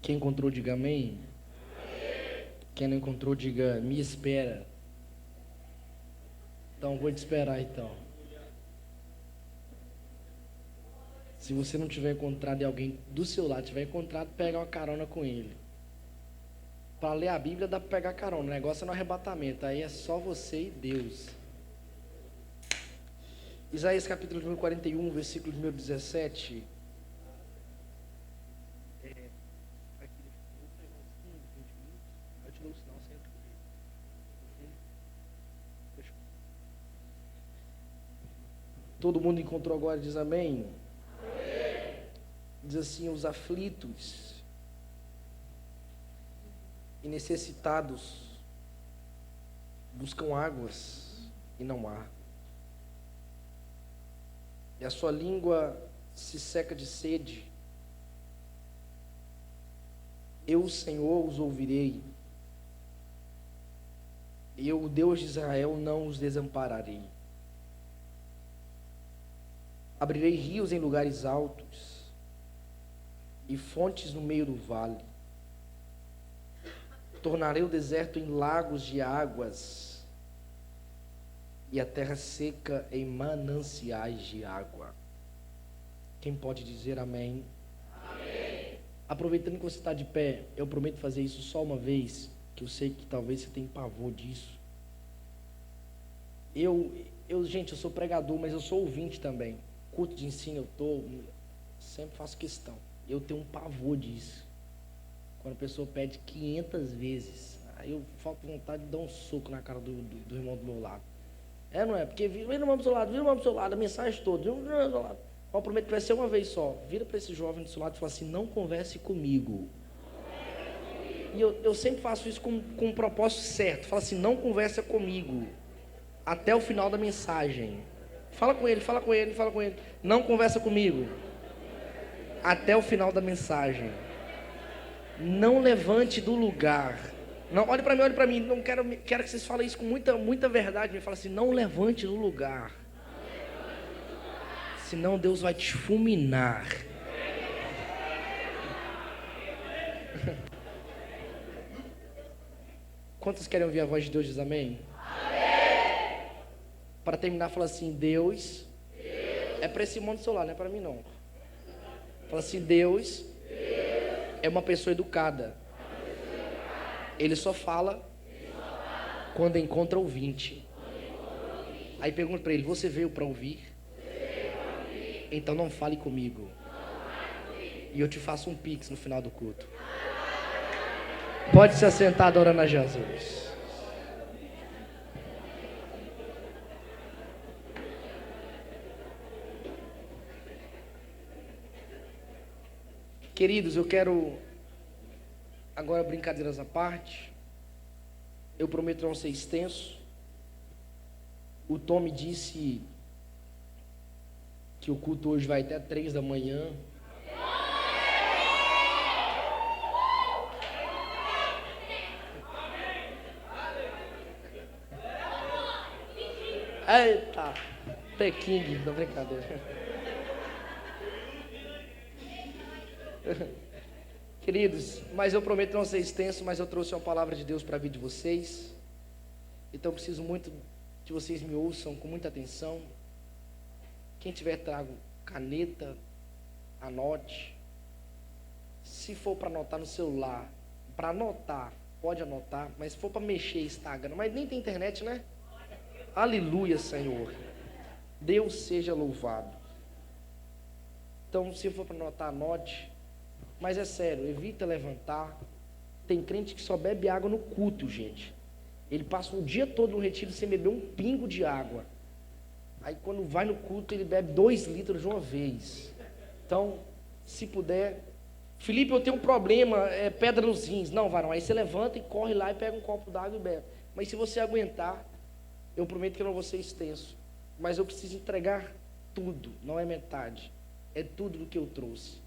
Quem encontrou, diga amém. Quem não encontrou, diga me espera. Então, vou te esperar então. Se você não tiver encontrado e alguém do seu lado tiver encontrado, pega uma carona com ele. Para ler a Bíblia dá para pegar carona. O negócio é no arrebatamento. Aí é só você e Deus. Isaías capítulo número 41, versículo número 17. Todo mundo encontrou agora, diz amém. Diz assim: os aflitos e necessitados buscam águas e não há, e a sua língua se seca de sede. Eu, o Senhor, os ouvirei, e eu, o Deus de Israel, não os desampararei. Abrirei rios em lugares altos e fontes no meio do vale. Tornarei o deserto em lagos de águas e a terra seca em mananciais de água. Quem pode dizer amém? Amém. Aproveitando que você está de pé, eu prometo fazer isso só uma vez, que eu sei que talvez você tenha pavor disso. Gente, eu sou pregador, mas eu sou ouvinte também. Culto de ensino sempre faço questão. Eu tenho um pavor disso. Quando a pessoa pede 500 vezes, aí eu falto vontade de dar um soco na cara do irmão do meu lado. É, não é? Porque vira o irmão do seu lado, vira o irmão do seu lado, a mensagem toda, vira o irmão do seu lado. Eu prometo que vai ser uma vez só. Vira para esse jovem do seu lado e fala assim: não converse comigo. E eu sempre faço isso com um propósito certo. Fala assim: não conversa comigo até o final da mensagem. Fala com ele, fala com ele, fala com ele. Não conversa comigo até o final da mensagem. Não levante do lugar. Não, olhe para mim, olhe para mim. Não quero que vocês falem isso com muita verdade. Me fala assim: não levante do lugar. Senão Deus vai te fulminar. Quantos querem ouvir a voz de Deus? Diz amém. Amém. Para terminar, fala assim: Deus. É para esse irmão do seu lado, não é para mim não. Fala assim: Deus é uma pessoa educada. Ele só fala quando encontra ouvinte. Aí pergunta para ele: você veio para ouvir? Então não fale comigo. E eu te faço um pix no final do culto. Pode se assentar adorando a Jesus. Queridos, eu quero, agora brincadeiras à parte, eu prometo não ser extenso. O Tom me disse que o culto hoje vai até 3 da manhã. Eita, King, não brincadeira. Queridos, mas eu prometo não ser extenso, mas eu trouxe uma palavra de Deus para a vida de vocês. Então eu preciso muito que vocês me ouçam com muita atenção. Quem tiver, trago caneta, anote. Se for para anotar no celular, para anotar, pode anotar, mas se for para mexer Instagram, mas nem tem internet, né? Aleluia, Senhor. Deus seja louvado. Então, se for para anotar, anote. Mas é sério, evita levantar. Tem crente que só bebe água no culto, gente. Ele passa o dia todo no retiro sem beber um pingo de água. Aí quando vai no culto, ele bebe 2 litros de uma vez. Então, se puder... Felipe, eu tenho um problema, pedra nos rins. Não, varão, aí você levanta e corre lá e pega um copo d'água e bebe. Mas se você aguentar, eu prometo que eu não vou ser extenso. Mas eu preciso entregar tudo, não é metade. É tudo do que eu trouxe.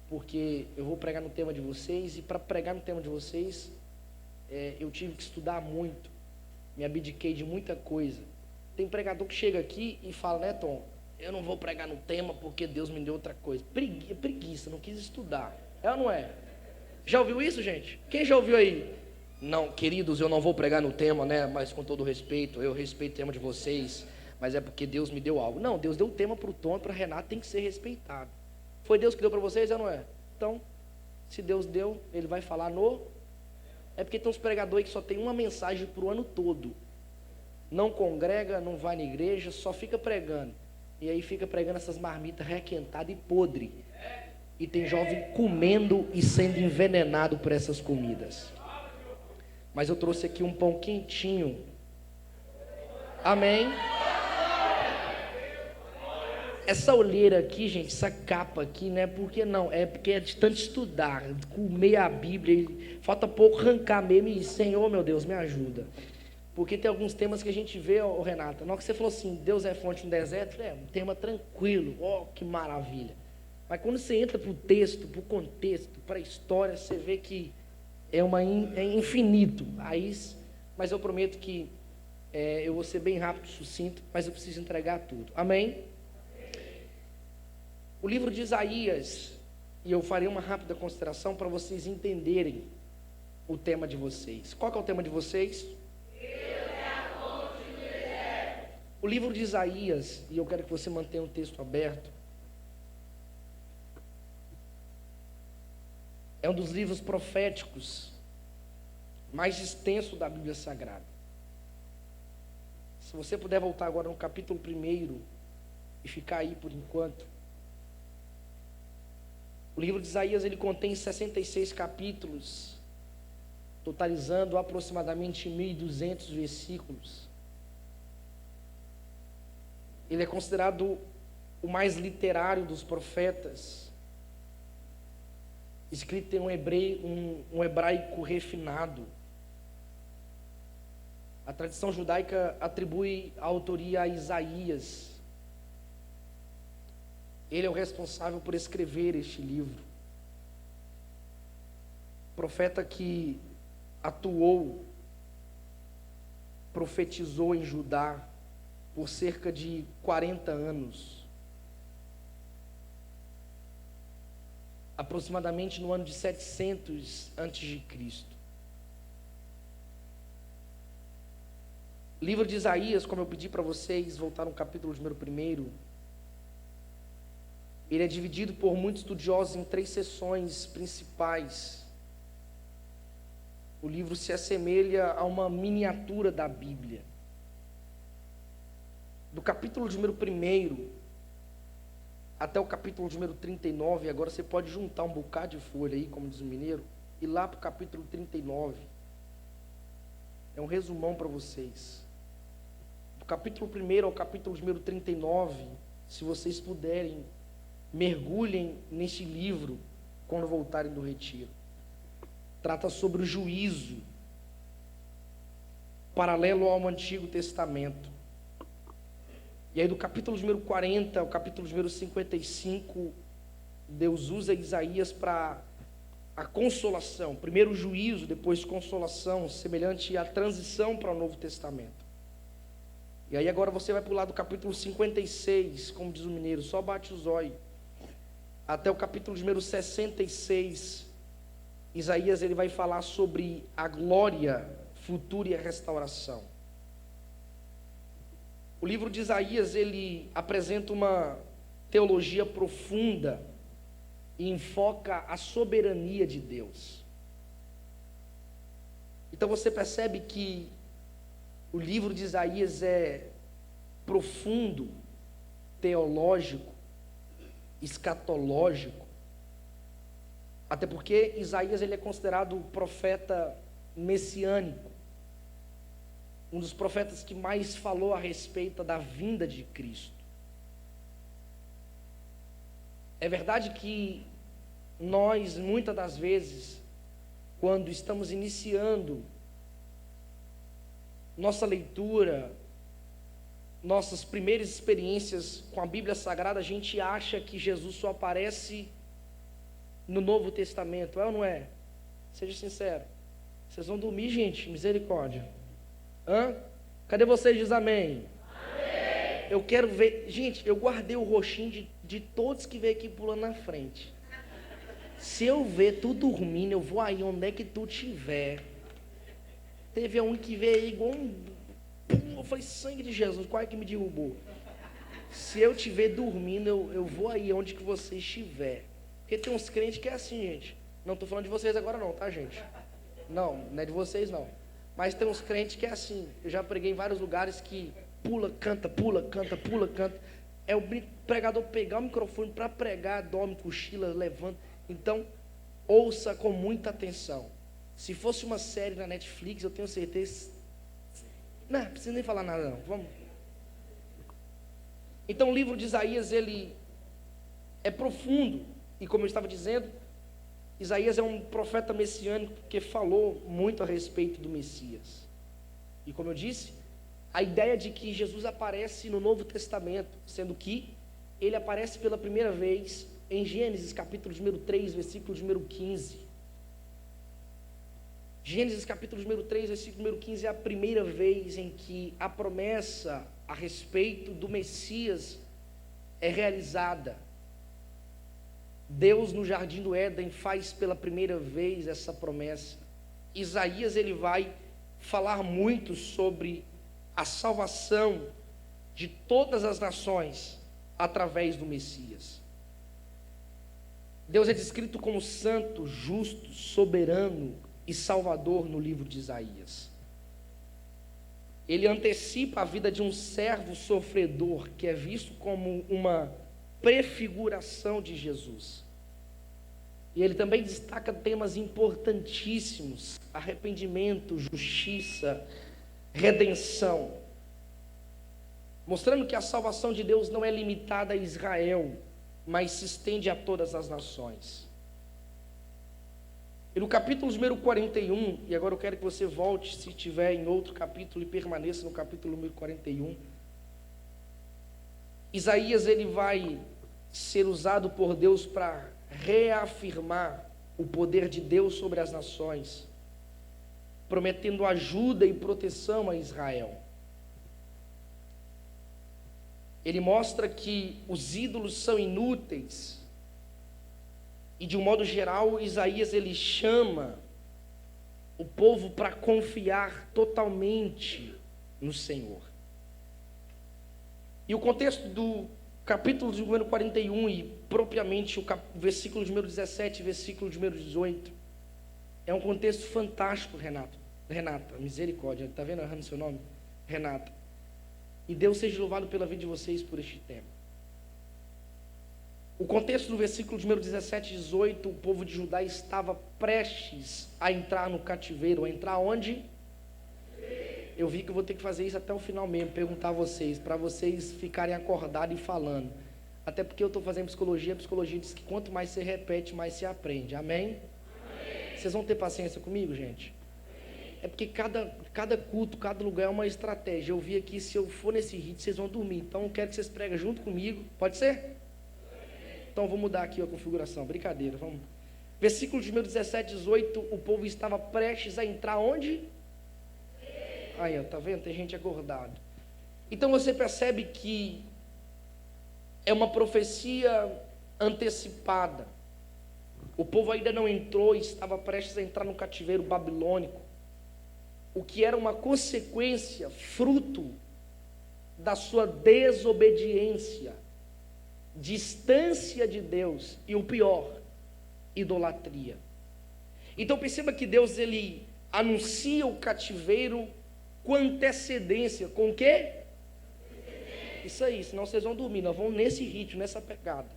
Porque eu vou pregar no tema de vocês, e para pregar no tema de vocês, eu tive que estudar muito. Me abdiquei de muita coisa. Tem pregador que chega aqui e fala, né, Tom, eu não vou pregar no tema porque Deus me deu outra coisa. Preguiça, não quis estudar. É ou não é? Já ouviu isso, gente? Quem já ouviu aí? Não, queridos, eu não vou pregar no tema, né? Mas com todo respeito, eu respeito o tema de vocês, mas é porque Deus me deu algo. Não, Deus deu o tema para o Tom e para Renato, tem que ser respeitado. Foi Deus que deu para vocês, ou não é? Então, se Deus deu, Ele vai falar no... É porque tem uns pregadores que só tem uma mensagem para o ano todo. Não congrega, não vai na igreja, só fica pregando. E aí fica pregando essas marmitas requentadas e podre. E tem jovem comendo e sendo envenenado por essas comidas. Mas eu trouxe aqui um pão quentinho. Amém? Essa olheira aqui, gente, essa capa aqui, não é porque não, é porque é de tanto estudar, comer a Bíblia, falta pouco arrancar mesmo e, Senhor, meu Deus, me ajuda. Porque tem alguns temas que a gente vê, ó, Renata, na hora que você falou assim, Deus é fonte no deserto, é um tema tranquilo, ó, que maravilha. Mas quando você entra para o texto, para o contexto, para a história, você vê que é infinito. Aí, mas eu prometo que eu vou ser bem rápido, sucinto, mas eu preciso entregar tudo. Amém? O livro de Isaías, e eu farei uma rápida consideração para vocês entenderem o tema de vocês. Qual que é o tema de vocês? O livro de Isaías, e eu quero que você mantenha o texto aberto, é um dos livros proféticos mais extenso da Bíblia Sagrada. Se você puder voltar agora no capítulo 1 e ficar aí por enquanto. O livro de Isaías, ele contém 66 capítulos, totalizando aproximadamente 1.200 versículos. Ele é considerado o mais literário dos profetas, escrito em um hebraico refinado. A tradição judaica atribui a autoria a Isaías. Ele é o responsável por escrever este livro. Profeta que atuou, profetizou em Judá por cerca de 40 anos. Aproximadamente no ano de 700 a.C. Livro de Isaías, como eu pedi para vocês voltar no capítulo número 1, ele é dividido por muitos estudiosos em 3 seções principais. O livro se assemelha a uma miniatura da Bíblia. Do capítulo número 1 até o capítulo número 39, agora você pode juntar um bocado de folha aí, como diz o mineiro, e lá para o capítulo 39. É um resumão para vocês. Do capítulo 1 ao capítulo número 39, se vocês puderem, mergulhem neste livro quando voltarem do retiro. Trata sobre o juízo, paralelo ao Antigo Testamento. E aí do capítulo número 40 ao capítulo número 55, Deus usa Isaías para a consolação. Primeiro o juízo, depois consolação, semelhante à transição para o Novo Testamento. E aí agora você vai pular do capítulo 56, como diz o mineiro, só bate o zóio, até o capítulo número 66, Isaías ele vai falar sobre a glória futura e a restauração. O livro de Isaías, ele apresenta uma teologia profunda e enfoca a soberania de Deus. Então você percebe que o livro de Isaías é profundo, teológico, escatológico, até porque Isaías ele é considerado o profeta messiânico, um dos profetas que mais falou a respeito da vinda de Cristo. É verdade que nós, muitas das vezes, quando estamos iniciando nossa leitura, nossas primeiras experiências com a Bíblia Sagrada, a gente acha que Jesus só aparece no Novo Testamento, é ou não é? Seja sincero. Vocês vão dormir, gente, misericórdia. Cadê vocês? Diz amém. Amém. Eu quero ver, gente, eu guardei o rostinho de todos que veio aqui pulando na frente. Se eu ver tu dormindo, eu vou aí onde é que tu estiver. Teve um que veio aí igual um... Eu falei, sangue de Jesus, qual é que me derrubou? Se eu te ver dormindo, eu vou aí onde que você estiver. Porque tem uns crentes que é assim, gente. Não estou falando de vocês agora não, tá, gente? Não é de vocês não. Mas tem uns crentes que é assim. Eu já preguei em vários lugares que pula, canta, pula, canta, pula, canta. É o pregador pegar o microfone para pregar, dorme, cochila, levanta. Então, ouça com muita atenção. Se fosse uma série na Netflix, eu tenho certeza... Não precisa nem falar nada não. Vamos. Então o livro de Isaías, ele é profundo. E como eu estava dizendo, Isaías é um profeta messiânico que falou muito a respeito do Messias. E como eu disse, a ideia de que Jesus aparece no Novo Testamento, sendo que ele aparece pela primeira vez em Gênesis capítulo número 3, versículo número 15. Gênesis capítulo número 3, versículo número 15 é a primeira vez em que a promessa a respeito do Messias é realizada. Deus no jardim do Éden faz pela primeira vez essa promessa. Isaías ele vai falar muito sobre a salvação de todas as nações através do Messias. Deus é descrito como santo, justo, soberano e salvador no livro de Isaías. Ele antecipa a vida de um servo sofredor, que é visto como uma prefiguração de Jesus. E ele também destaca temas importantíssimos: arrependimento, justiça, redenção, mostrando que a salvação de Deus não é limitada a Israel, mas se estende a todas as nações. E no capítulo número 41, e agora eu quero que você volte, se estiver em outro capítulo, e permaneça no capítulo número 41. Isaías ele vai ser usado por Deus para reafirmar o poder de Deus sobre as nações, prometendo ajuda e proteção a Israel. Ele mostra que os ídolos são inúteis. E de um modo geral, Isaías ele chama o povo para confiar totalmente no Senhor. E o contexto do capítulo de número 41 e propriamente o versículo de número 17 e versículo de número 18 é um contexto fantástico, Renata, misericórdia, está vendo errando seu nome? Renata. E Deus seja louvado pela vida de vocês por este tema. O contexto do versículo de número 17 e 18, o povo de Judá estava prestes a entrar no cativeiro. A entrar onde? Eu vi que eu vou ter que fazer isso até o final mesmo, perguntar a vocês, para vocês ficarem acordados e falando. Até porque eu estou fazendo psicologia, a psicologia diz que quanto mais você repete, mais você aprende. Amém? Vocês vão ter paciência comigo, gente? É porque cada culto, cada lugar é uma estratégia. Eu vi aqui, se eu for nesse ritmo, vocês vão dormir. Então eu quero que vocês preguem junto comigo. Pode ser? Então vou mudar aqui a configuração, brincadeira, vamos. Versículo de número 17, 18, o povo estava prestes a entrar onde? Aí, ó, tá vendo? Tem gente acordada. Então você percebe que é uma profecia antecipada. O povo ainda não entrou e estava prestes a entrar no cativeiro babilônico, o que era uma consequência, fruto da sua desobediência, distância de Deus e o pior, idolatria. Então perceba que Deus ele anuncia o cativeiro com antecedência. Com o quê? Isso aí, senão vocês vão dormir. Nós vamos nesse ritmo, nessa pegada.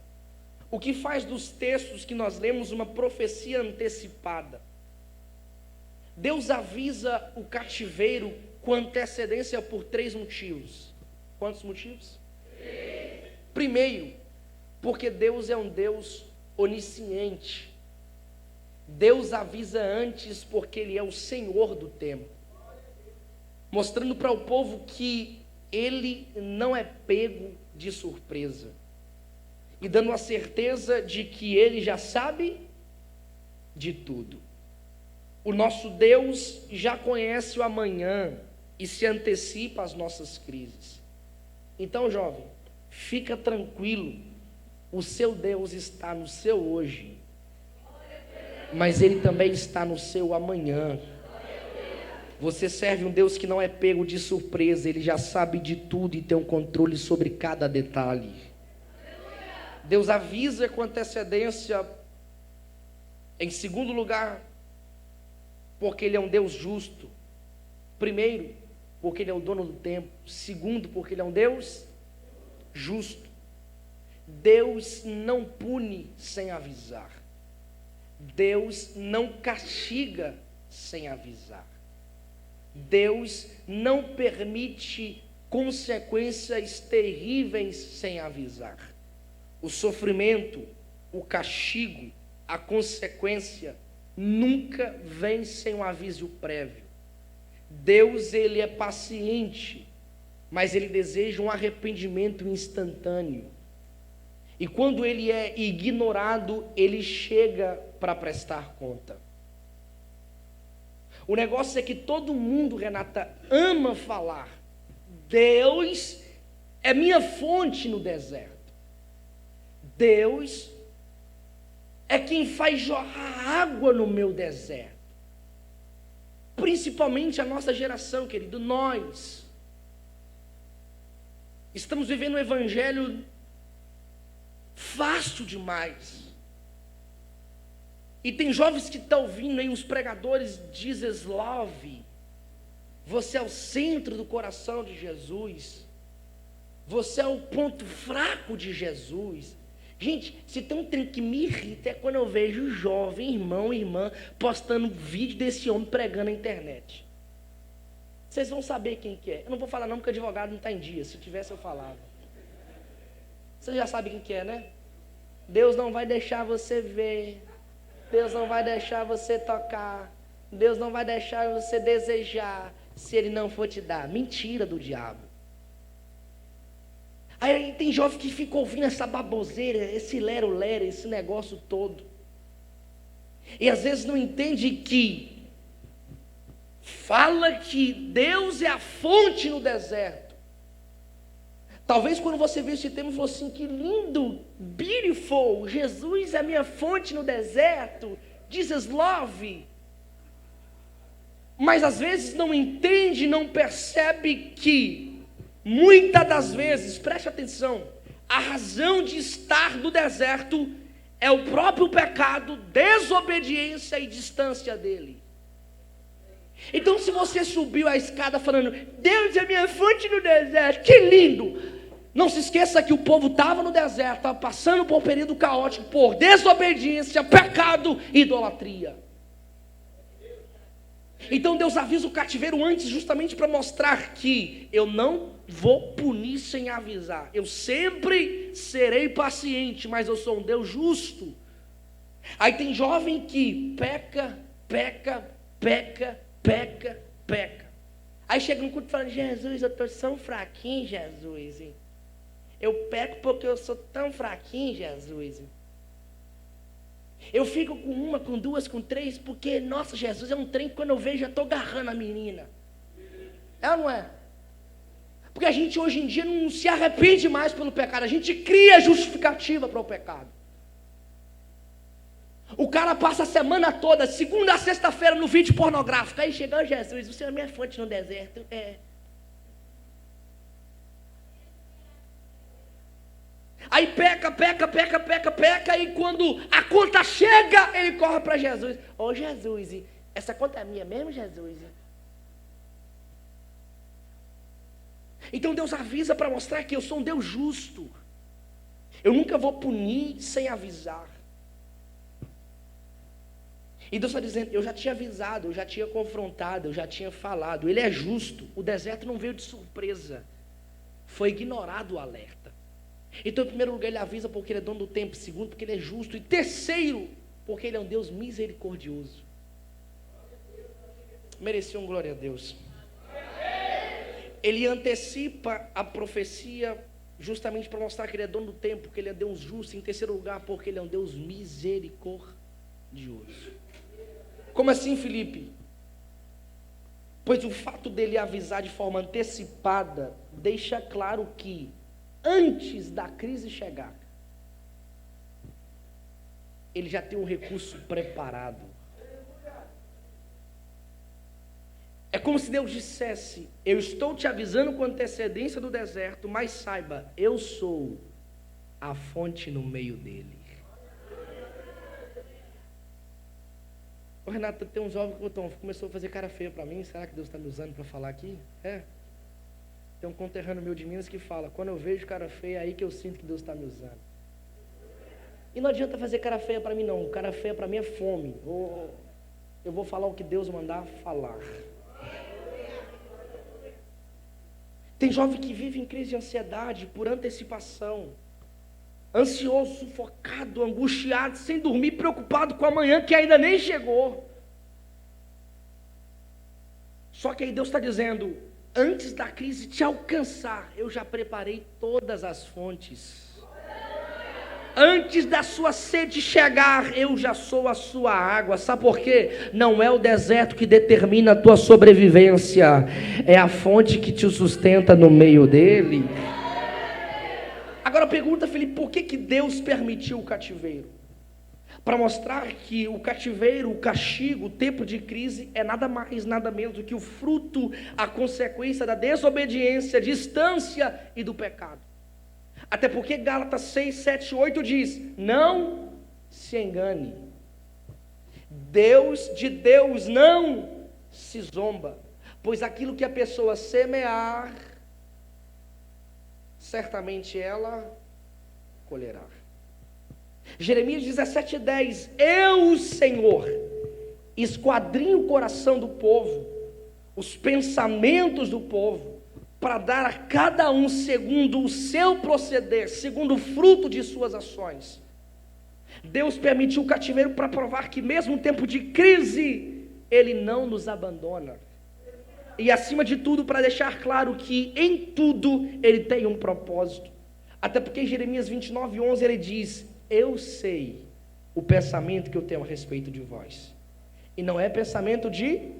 O que faz dos textos que nós lemos uma profecia antecipada. Deus avisa o cativeiro com antecedência por 3 motivos. Quantos motivos? 3. Primeiro, porque Deus é um Deus onisciente. Deus avisa antes porque Ele é o Senhor do tempo, mostrando para o povo que Ele não é pego de surpresa, e dando a certeza de que Ele já sabe de tudo. O nosso Deus já conhece o amanhã e se antecipa às nossas crises. Então, jovem, fica tranquilo, o seu Deus está no seu hoje. mas Ele também está no seu amanhã. Você serve um Deus que não é pego de surpresa, Ele já sabe de tudo e tem um controle sobre cada detalhe. Deus avisa com antecedência. Em segundo lugar, porque Ele é um Deus justo. Primeiro, porque Ele é o dono do tempo. Segundo, porque Ele é um Deus justo. Deus não pune sem avisar. Deus não castiga sem avisar. Deus não permite consequências terríveis sem avisar. O sofrimento, o castigo, a consequência nunca vem sem um aviso prévio. Deus, Ele é paciente, mas Ele deseja um arrependimento instantâneo. E quando Ele é ignorado, Ele chega para prestar conta. O negócio é que todo mundo, Renata, ama falar: Deus é minha fonte no deserto. Deus é quem faz jorrar água no meu deserto. Principalmente a nossa geração, querido, nós estamos vivendo um evangelho vasto demais. E tem jovens que estão ouvindo aí, os pregadores dizem: love, você é o centro do coração de Jesus, você é o ponto fraco de Jesus. Gente, se tem um trem que me irrita é quando eu vejo jovem, irmão, irmã, postando vídeo desse homem pregando na internet. Vocês vão saber quem que é. Eu não vou falar não, porque advogado não está em dia. Se tivesse eu falava. Você já sabe quem que é, né? Deus não vai deixar você ver. Deus não vai deixar você tocar. Deus não vai deixar você desejar, se Ele não for te dar. Mentira do diabo. Aí tem jovem que fica ouvindo essa baboseira, esse lero-lero, esse negócio todo. E às vezes não entende que fala que Deus é a fonte no deserto. Talvez quando você viu esse termo, falou assim: que lindo, beautiful, Jesus é a minha fonte no deserto, Jesus love. Mas às vezes não entende, não percebe que muitas das vezes, preste atenção, a razão de estar no deserto é o próprio pecado, desobediência e distância dele. Então, se você subiu a escada falando: Deus é minha fonte no deserto, que lindo! Não se esqueça que o povo estava no deserto, estava passando por um período caótico, por desobediência, pecado e idolatria. Então Deus avisa o cativeiro antes, justamente para mostrar que eu não vou punir sem avisar. Eu sempre serei paciente, mas eu sou um Deus justo. Aí tem jovem que peca. Aí chega no culto falando: Jesus, eu estou tão fraquinho, Jesus. Eu peco porque eu sou tão fraquinho, Jesus. Eu fico com uma, com duas, com três, porque, nossa, Jesus é um trem que quando eu vejo, já estou agarrando a menina. É ou não é? Porque a gente hoje em dia não se arrepende mais pelo pecado, a gente cria justificativa para o pecado. O cara passa a semana toda, segunda a sexta-feira, no vídeo pornográfico. Aí chega: Jesus, você é a minha fonte no deserto. Aí peca, e quando a conta chega, ele corre para Jesus: ô Jesus, essa conta é minha mesmo, Jesus? Então Deus avisa para mostrar que eu sou um Deus justo. Eu nunca vou punir sem avisar. E Deus está dizendo: eu já tinha avisado, eu já tinha confrontado, eu já tinha falado. Ele é justo. O deserto não veio de surpresa, foi ignorado o alerta. Então, em primeiro lugar, Ele avisa porque Ele é dono do tempo. Segundo, porque Ele é justo. E terceiro, porque Ele é um Deus misericordioso. Merecia um glória a Deus. Ele antecipa a profecia justamente para mostrar que Ele é dono do tempo, que Ele é Deus justo. Em terceiro lugar, porque Ele é um Deus misericordioso. Como assim, Felipe? Pois o fato dele avisar de forma antecipada deixa claro que antes da crise chegar, ele já tem um recurso preparado. É como se Deus dissesse: eu estou te avisando com antecedência do deserto, mas saiba, eu sou a fonte no meio dele. Ô Renato, tem um jovem que começou a fazer cara feia para mim. Será que Deus está me usando para falar aqui? Tem um conterrâneo meu de Minas que fala: quando eu vejo cara feia, é aí que eu sinto que Deus está me usando. E não adianta fazer cara feia para mim não. Cara feia para mim é fome. Eu vou falar o que Deus mandar falar. Tem jovem que vive em crise de ansiedade por antecipação. Ansioso, sufocado, angustiado, sem dormir, preocupado com amanhã que ainda nem chegou. Só que aí Deus está dizendo: antes da crise te alcançar, eu já preparei todas as fontes. Antes da sua sede chegar, eu já sou a sua água. Sabe por quê? Não é o deserto que determina a tua sobrevivência, é a fonte que te sustenta no meio dele. Agora pergunta, Felipe, por que Deus permitiu o cativeiro? Para mostrar que o cativeiro, o castigo, o tempo de crise é nada mais, nada menos do que o fruto, a consequência da desobediência, distância e do pecado. Até porque Gálatas 6, 7, 8 diz: não se engane, de Deus não se zomba, pois aquilo que a pessoa semear, certamente ela colherá. Jeremias 17, 10: eu, Senhor, esquadrinho o coração do povo, os pensamentos do povo, para dar a cada um segundo o seu proceder, segundo o fruto de suas ações. Deus permitiu o cativeiro para provar que mesmo no tempo de crise, Ele não nos abandona. E acima de tudo, para deixar claro que em tudo Ele tem um propósito. Até porque em Jeremias 29, 11 Ele diz: eu sei o pensamento que eu tenho a respeito de vós. E não é pensamento de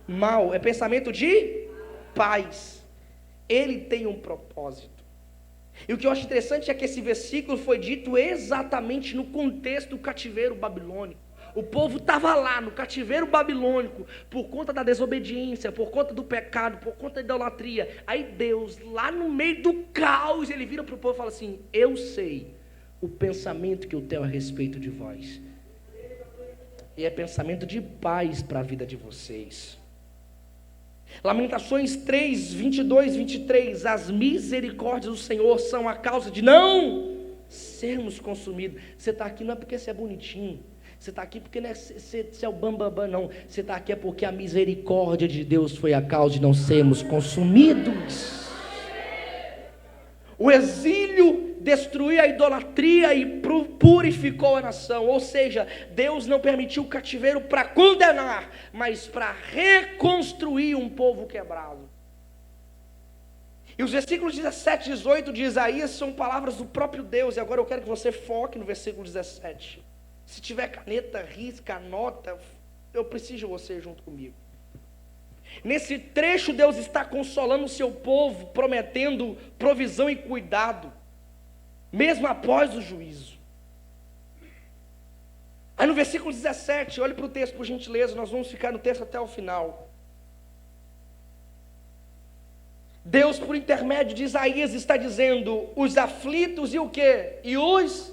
mal, é pensamento de paz. Ele tem um propósito. E o que eu acho interessante é que esse versículo foi dito exatamente no contexto do cativeiro babilônico. O povo estava lá no cativeiro babilônico por conta da desobediência, por conta do pecado, por conta da idolatria. Aí Deus, lá no meio do caos, Ele vira para o povo e fala assim: eu sei o pensamento que eu tenho a respeito de vós, e é pensamento de paz para a vida de vocês. Lamentações 3, 22, 23: as misericórdias do Senhor são a causa de não sermos consumidos. Você está aqui não é porque você é bonitinho, você está aqui porque não é, você é o bambambam, não. Você está aqui é porque a misericórdia de Deus foi a causa de não sermos consumidos. O exílio destruiu a idolatria e purificou a nação. Ou seja, Deus não permitiu o cativeiro para condenar, mas para reconstruir um povo quebrado. E os versículos 17 e 18 de Isaías são palavras do próprio Deus. E agora eu quero que você foque no versículo 17. Se tiver caneta, risca, anota. Eu preciso de você junto comigo. Nesse trecho Deus está consolando o seu povo, prometendo provisão e cuidado, mesmo após o juízo. Aí no versículo 17, olhe para o texto por gentileza, nós vamos ficar no texto até o final. Deus, por intermédio de Isaías, está dizendo: os aflitos e o quê? E os...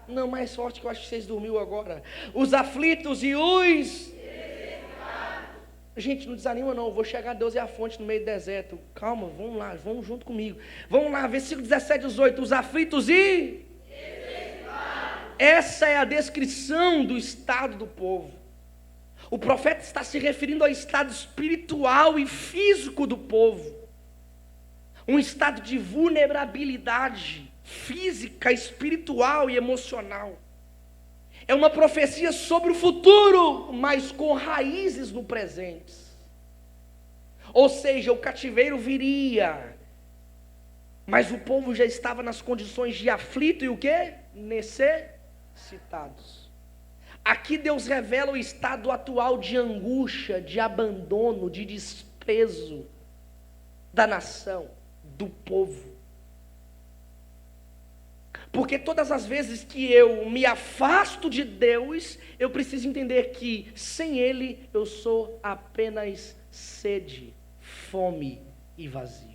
Não, mais forte, que eu acho que vocês dormiram agora. Os aflitos e os... Gente, não desanima não, eu vou chegar a Deus e a fonte no meio do deserto. Calma, vamos lá, vamos junto comigo. Vamos lá, versículo 17 e 18. Os aflitos e... Essa é a descrição do estado do povo. O profeta está se referindo ao estado espiritual e físico do povo. Um estado de vulnerabilidade física, espiritual e emocional. É uma profecia sobre o futuro, mas com raízes no presente. Ou seja, o cativeiro viria, mas o povo já estava nas condições de aflito e o quê? Necessitados. Aqui Deus revela o estado atual de angústia, de abandono, de desprezo da nação, do povo. Porque todas as vezes que eu me afasto de Deus, eu preciso entender que sem Ele eu sou apenas sede, fome e vazio.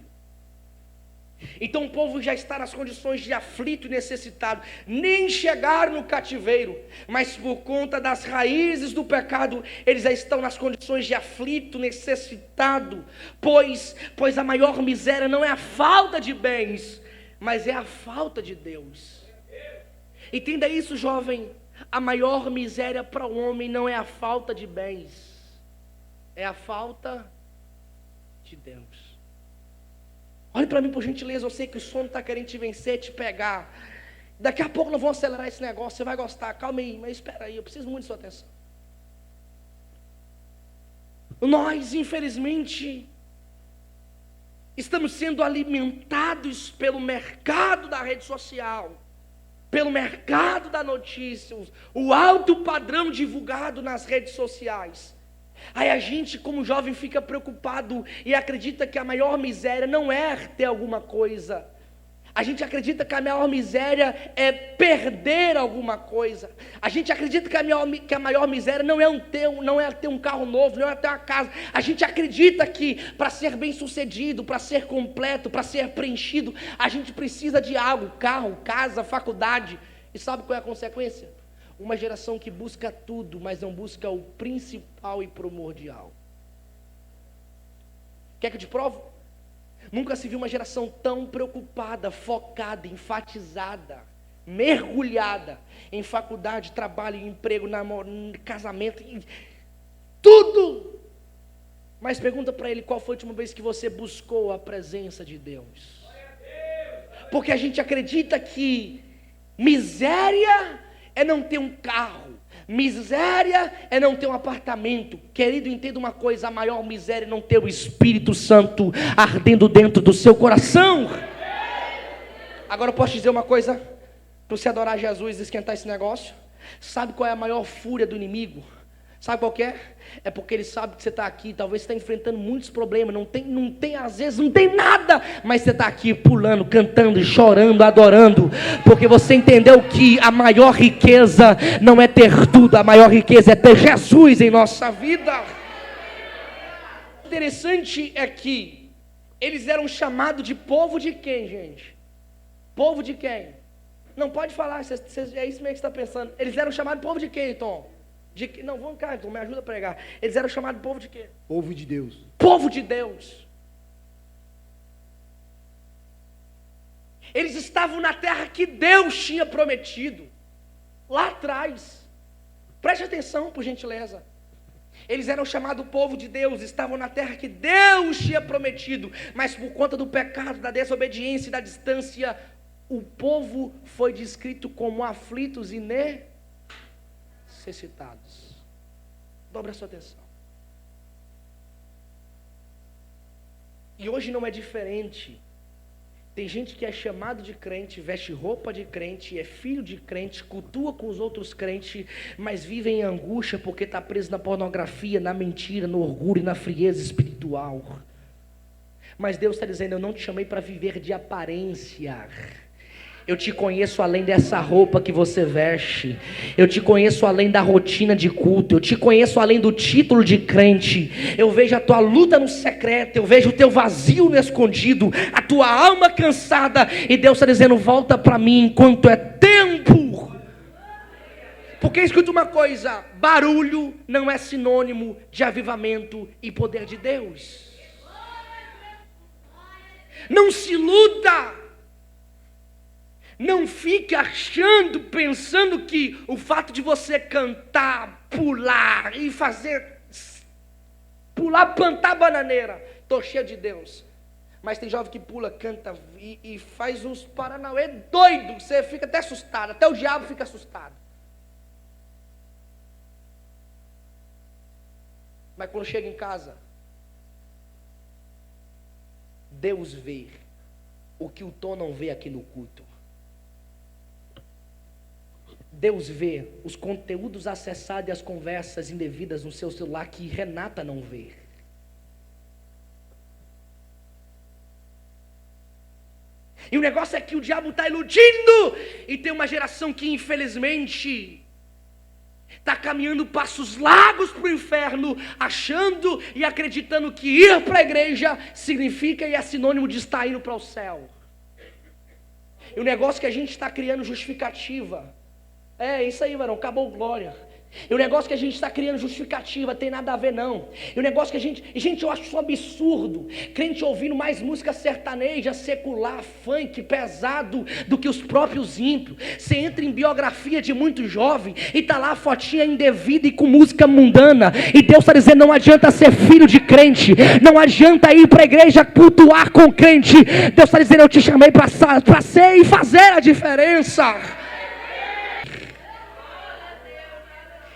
Então o povo já está nas condições de aflito e necessitado, nem chegar no cativeiro, mas por conta das raízes do pecado, eles já estão nas condições de aflito, necessitado, pois a maior miséria não é a falta de bens, mas é a falta de Deus. Entenda isso, jovem, a maior miséria para o homem não é a falta de bens, é a falta de Deus. Olhe para mim por gentileza, eu sei que o sono está querendo te vencer, te pegar. Daqui a pouco nós vamos acelerar esse negócio, você vai gostar, calma aí, mas espera aí, eu preciso muito de sua atenção. Nós, infelizmente, estamos sendo alimentados pelo mercado da rede social, pelo mercado da notícia, o alto padrão divulgado nas redes sociais. Aí a gente, como jovem, fica preocupado e acredita que a maior miséria não é ter alguma coisa. A gente acredita que a maior miséria é perder alguma coisa. A gente acredita que a maior miséria não é ter um carro novo, não é ter uma casa. A gente acredita que para ser bem sucedido, para ser completo, para ser preenchido, a gente precisa de algo, carro, casa, faculdade. E sabe qual é a consequência? Uma geração que busca tudo, mas não busca o principal e primordial. Quer que eu te provo? Nunca se viu uma geração tão preocupada, focada, enfatizada, mergulhada em faculdade, trabalho, emprego, namoro, casamento, tudo. Mas pergunta para ele qual foi a última vez que você buscou a presença de Deus. Porque a gente acredita que miséria é não ter um carro, miséria é não ter um apartamento. Querido, entenda uma coisa, a maior miséria é não ter o Espírito Santo ardendo dentro do seu coração. Agora eu posso te dizer uma coisa, para você adorar Jesus e esquentar esse negócio. Sabe qual é a maior fúria do inimigo? Sabe qual que é? É porque ele sabe que você está aqui, talvez você está enfrentando muitos problemas, não tem, às vezes não tem nada, mas você está aqui pulando, cantando, chorando, adorando, porque você entendeu que a maior riqueza não é ter tudo, a maior riqueza é ter Jesus em nossa vida. O interessante é que eles eram chamados de povo de quem, gente? Povo de quem? Não pode falar, é isso mesmo que você está pensando. Eles eram chamados de povo de quem, Tom? Não, vamos cá, então, me ajuda a pregar. Eles eram chamados de povo de quê? Povo de Deus. Povo de Deus. Eles estavam na terra que Deus tinha prometido, lá atrás. Preste atenção, por gentileza. Eles eram chamados povo de Deus, estavam na terra que Deus tinha prometido, mas por conta do pecado, da desobediência e da distância, o povo foi descrito como aflitos e necessitados. Dobre a sua atenção. E hoje não é diferente. Tem gente que é chamado de crente, veste roupa de crente, é filho de crente, cultua com os outros crentes, mas vive em angústia porque está preso na pornografia, na mentira, no orgulho e na frieza espiritual. Mas Deus está dizendo, eu não te chamei para viver de aparência. Eu te conheço além dessa roupa que você veste. Eu te conheço além da rotina de culto. Eu te conheço além do título de crente. Eu vejo a tua luta no secreto. Eu vejo o teu vazio no escondido. A tua alma cansada. E Deus está dizendo, volta para mim enquanto é tempo. Porque escuta uma coisa, barulho não é sinônimo de avivamento e poder de Deus. Não se iluda. Não fique achando, pensando que o fato de você cantar, pular e fazer, pular, plantar bananeira, estou cheio de Deus. Mas tem jovem que pula, canta e faz uns paranauê doido, você fica até assustado, até o diabo fica assustado. Mas quando chega em casa, Deus vê o que o Tom não vê aqui no culto. Deus vê os conteúdos acessados e as conversas indevidas no seu celular que Renata não vê. E o negócio é que o diabo está iludindo. E tem uma geração que infelizmente está caminhando passos largos para o inferno, achando e acreditando que ir para a igreja significa e é sinônimo de estar indo para o céu. E o negócio é que a gente está criando justificativa. É isso aí, varão, acabou glória. E o negócio que a gente está criando justificativa, tem nada a ver não. E o negócio que a gente... Gente, eu acho isso um absurdo. Crente ouvindo mais música sertaneja, secular, funk, pesado do que os próprios ímpios. Você entra em biografia de muito jovem e tá lá a fotinha indevida e com música mundana. E Deus está dizendo, não adianta ser filho de crente. Não adianta ir para a igreja cultuar com crente. Deus está dizendo, eu te chamei para ser e fazer a diferença.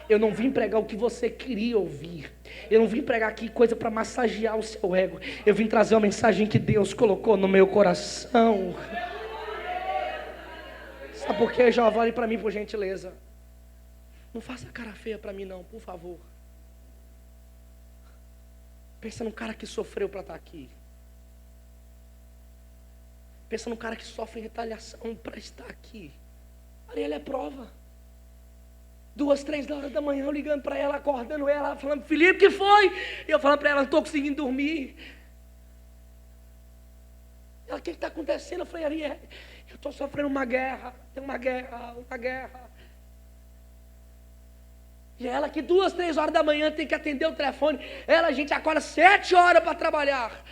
Eu não vim pregar o que você queria ouvir. Eu não vim pregar aqui coisa para massagear o seu ego. Eu vim trazer uma mensagem que Deus colocou no meu coração. Sabe por quê, jovem? Olhe para mim, por gentileza. Não faça cara feia para mim não, por favor. Pensa no cara que sofreu para estar aqui. Pensa no cara que sofre retaliação para estar aqui. Ali ele é prova. 2, 3 da hora da manhã, eu ligando para ela, acordando ela, falando, Felipe, que foi? E eu falando para ela, não estou conseguindo dormir. Ela, o que está acontecendo? Eu falei, Ariel, eu estou sofrendo uma guerra, tem uma guerra. E ela que 2, 3 horas da manhã tem que atender o telefone. Ela, a gente acorda 7 horas para trabalhar.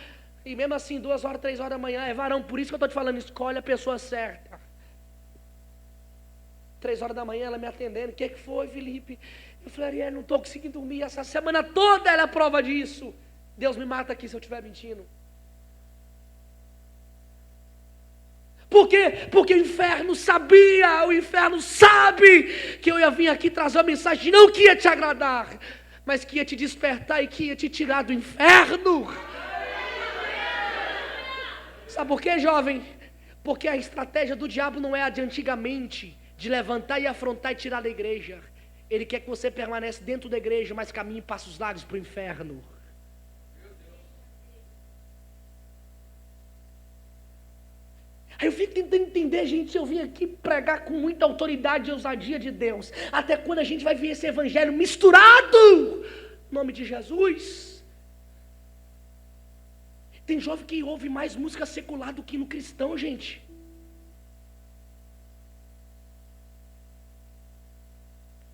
E mesmo assim, 2 horas, 3 horas da manhã, é varão, por isso que eu estou te falando, escolhe a pessoa certa. 3 horas da manhã, ela me atendendo, o que foi, Felipe? Eu falei, Ariel, não estou conseguindo dormir, essa semana toda ela é prova disso. Deus me mata aqui se eu estiver mentindo. Por quê? Porque o inferno sabia, o inferno sabe que eu ia vir aqui trazer uma mensagem não que ia te agradar, mas que ia te despertar e que ia te tirar do inferno. Sabe por quê, jovem? Porque a estratégia do diabo não é a de antigamente, de levantar e afrontar e tirar da igreja. Ele quer que você permaneça dentro da igreja, mas caminhe e passe os largos para o inferno. Aí eu fico tentando entender, gente, se eu vim aqui pregar com muita autoridade e ousadia de Deus, até quando a gente vai ver esse evangelho misturado, em nome de Jesus. Tem jovem que ouve mais música secular do que no cristão, gente.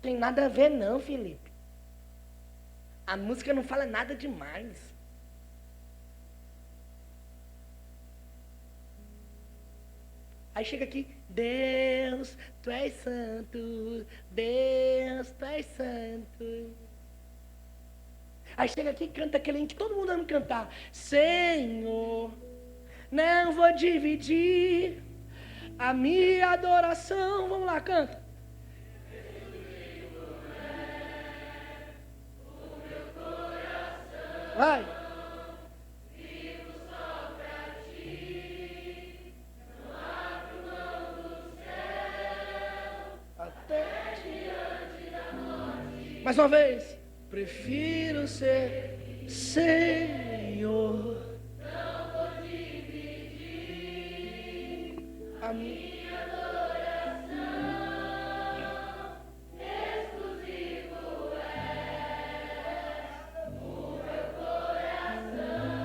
Tem nada a ver não, Felipe. A música não fala nada demais. Aí chega aqui, Deus, Tu és santo, Deus, Tu és santo. Aí chega aqui e canta aquele que todo mundo ama cantar. Senhor, não vou dividir a minha adoração. Vamos lá, canta. Vai. Vivo só pra ti, não abro mão do céu, Até diante da morte. mais uma vez. Prefiro ser Senhor. Não vou dividir A minha adoração, exclusivo és o meu coração.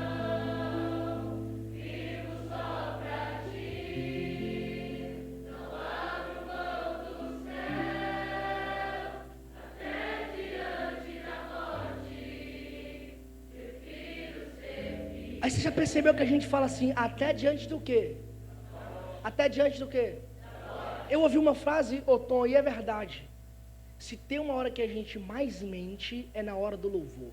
Vivo só pra ti, não abro mão do céu, até diante da morte. Prefiro ser filho. Aí você já percebeu que a gente fala assim, até diante do quê? Até diante do quê? Eu ouvi uma frase, ô Tom, e é verdade. Se tem uma hora que a gente mais mente, é na hora do louvor.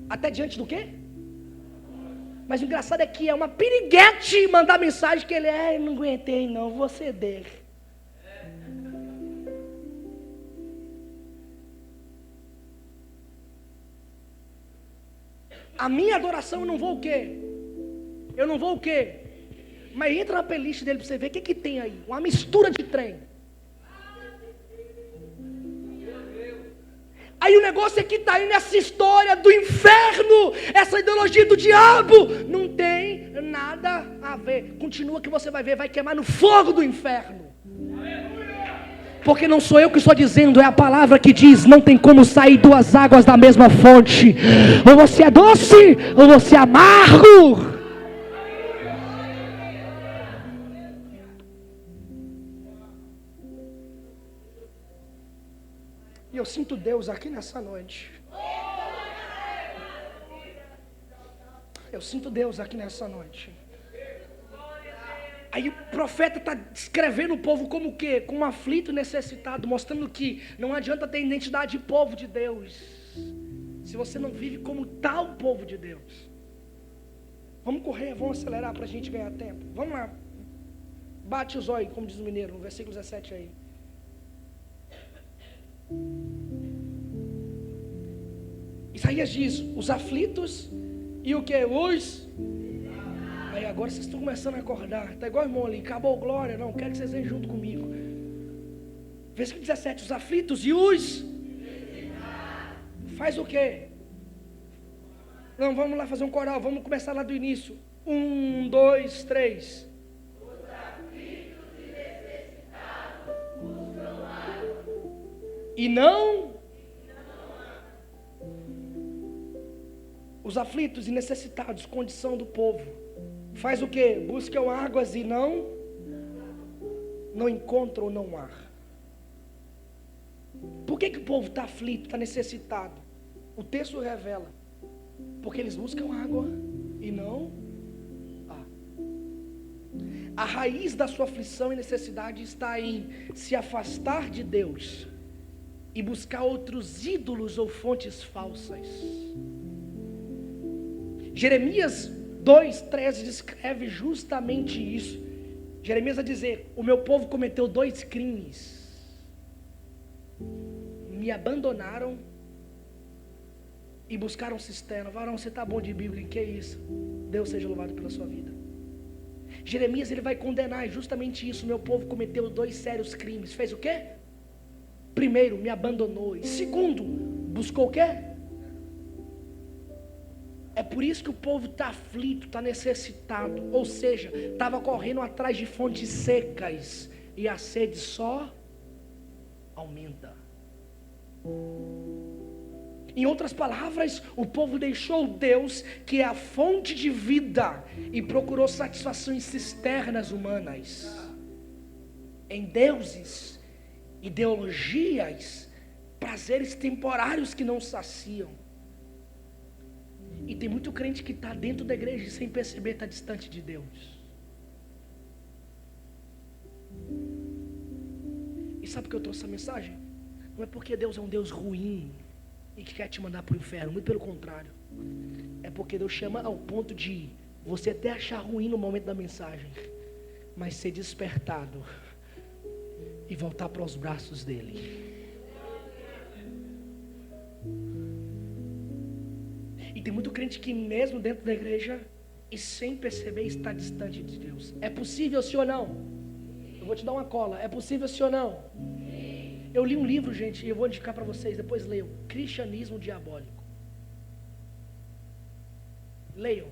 Até diante do quê? Mas o engraçado é que é uma piriguete mandar mensagem que ele é, não aguentei não, vou ceder. A minha adoração eu não vou o quê? Eu não vou o quê? Mas entra na playlist dele para você ver o que tem aí. Uma mistura de trem. Aí o negócio é que está aí nessa história do inferno, essa ideologia do diabo, não tem nada a ver. Continua que você vai ver, vai queimar no fogo do inferno. Porque não sou eu que estou dizendo, é a palavra que diz, não tem como sair duas águas da mesma fonte. Ou você é doce, ou você é amargo. E eu sinto Deus aqui nessa noite. Eu sinto Deus aqui nessa noite. Aí o profeta está descrevendo o povo como o quê? Como aflito e necessitado, mostrando que não adianta ter identidade de povo de Deus, se você não vive como tal povo de Deus. Vamos correr, vamos acelerar para a gente ganhar tempo. Vamos lá. Bate os olhos, como diz o mineiro, no versículo 17 aí. Isaías diz, os aflitos e o que? Aí agora vocês estão começando a acordar. Está igual irmão ali, acabou glória. Não, quero que vocês venham junto comigo. Versículo 17, os aflitos e os... Faz o quê? Não, vamos lá fazer um coral, vamos começar lá do início. 1, 2, 3. Os aflitos e necessitados buscam água. E não... Os aflitos e necessitados, condição do povo. Faz o quê? Buscam águas e não encontram, não há. Por que o povo está aflito, está necessitado? O texto revela. Porque eles buscam água e não há. A raiz da sua aflição e necessidade está em se afastar de Deus e buscar outros ídolos ou fontes falsas. Jeremias 2,13 descreve justamente isso. Jeremias vai dizer, o meu povo cometeu 2 crimes. Me abandonaram e buscaram cisterna. Varão, você está bom de Bíblia, que é isso? Deus seja louvado pela sua vida. Jeremias ele vai condenar justamente isso. Meu povo cometeu 2 sérios crimes. Fez o quê? Primeiro, me abandonou. E segundo, buscou o quê? É por isso que o povo está aflito, está necessitado. Ou seja, estava correndo atrás de fontes secas. E a sede só aumenta. Em outras palavras, o povo deixou Deus, que é a fonte de vida, e procurou satisfação em cisternas humanas, em deuses, ideologias, prazeres temporários que não saciam. E tem muito crente que está dentro da igreja e sem perceber está distante de Deus. E sabe por que eu trouxe essa mensagem? Não é porque Deus é um Deus ruim e que quer te mandar para o inferno, muito pelo contrário. É porque Deus chama ao ponto de você até achar ruim no momento da mensagem, mas ser despertado e voltar para os braços dele. E tem muito crente que mesmo dentro da igreja e sem perceber está distante de Deus. É possível sim ou não? Eu vou te dar uma cola. É possível sim ou não? Sim. Eu li um livro, gente, e eu vou indicar para vocês, depois leiam. Cristianismo Diabólico. Leiam.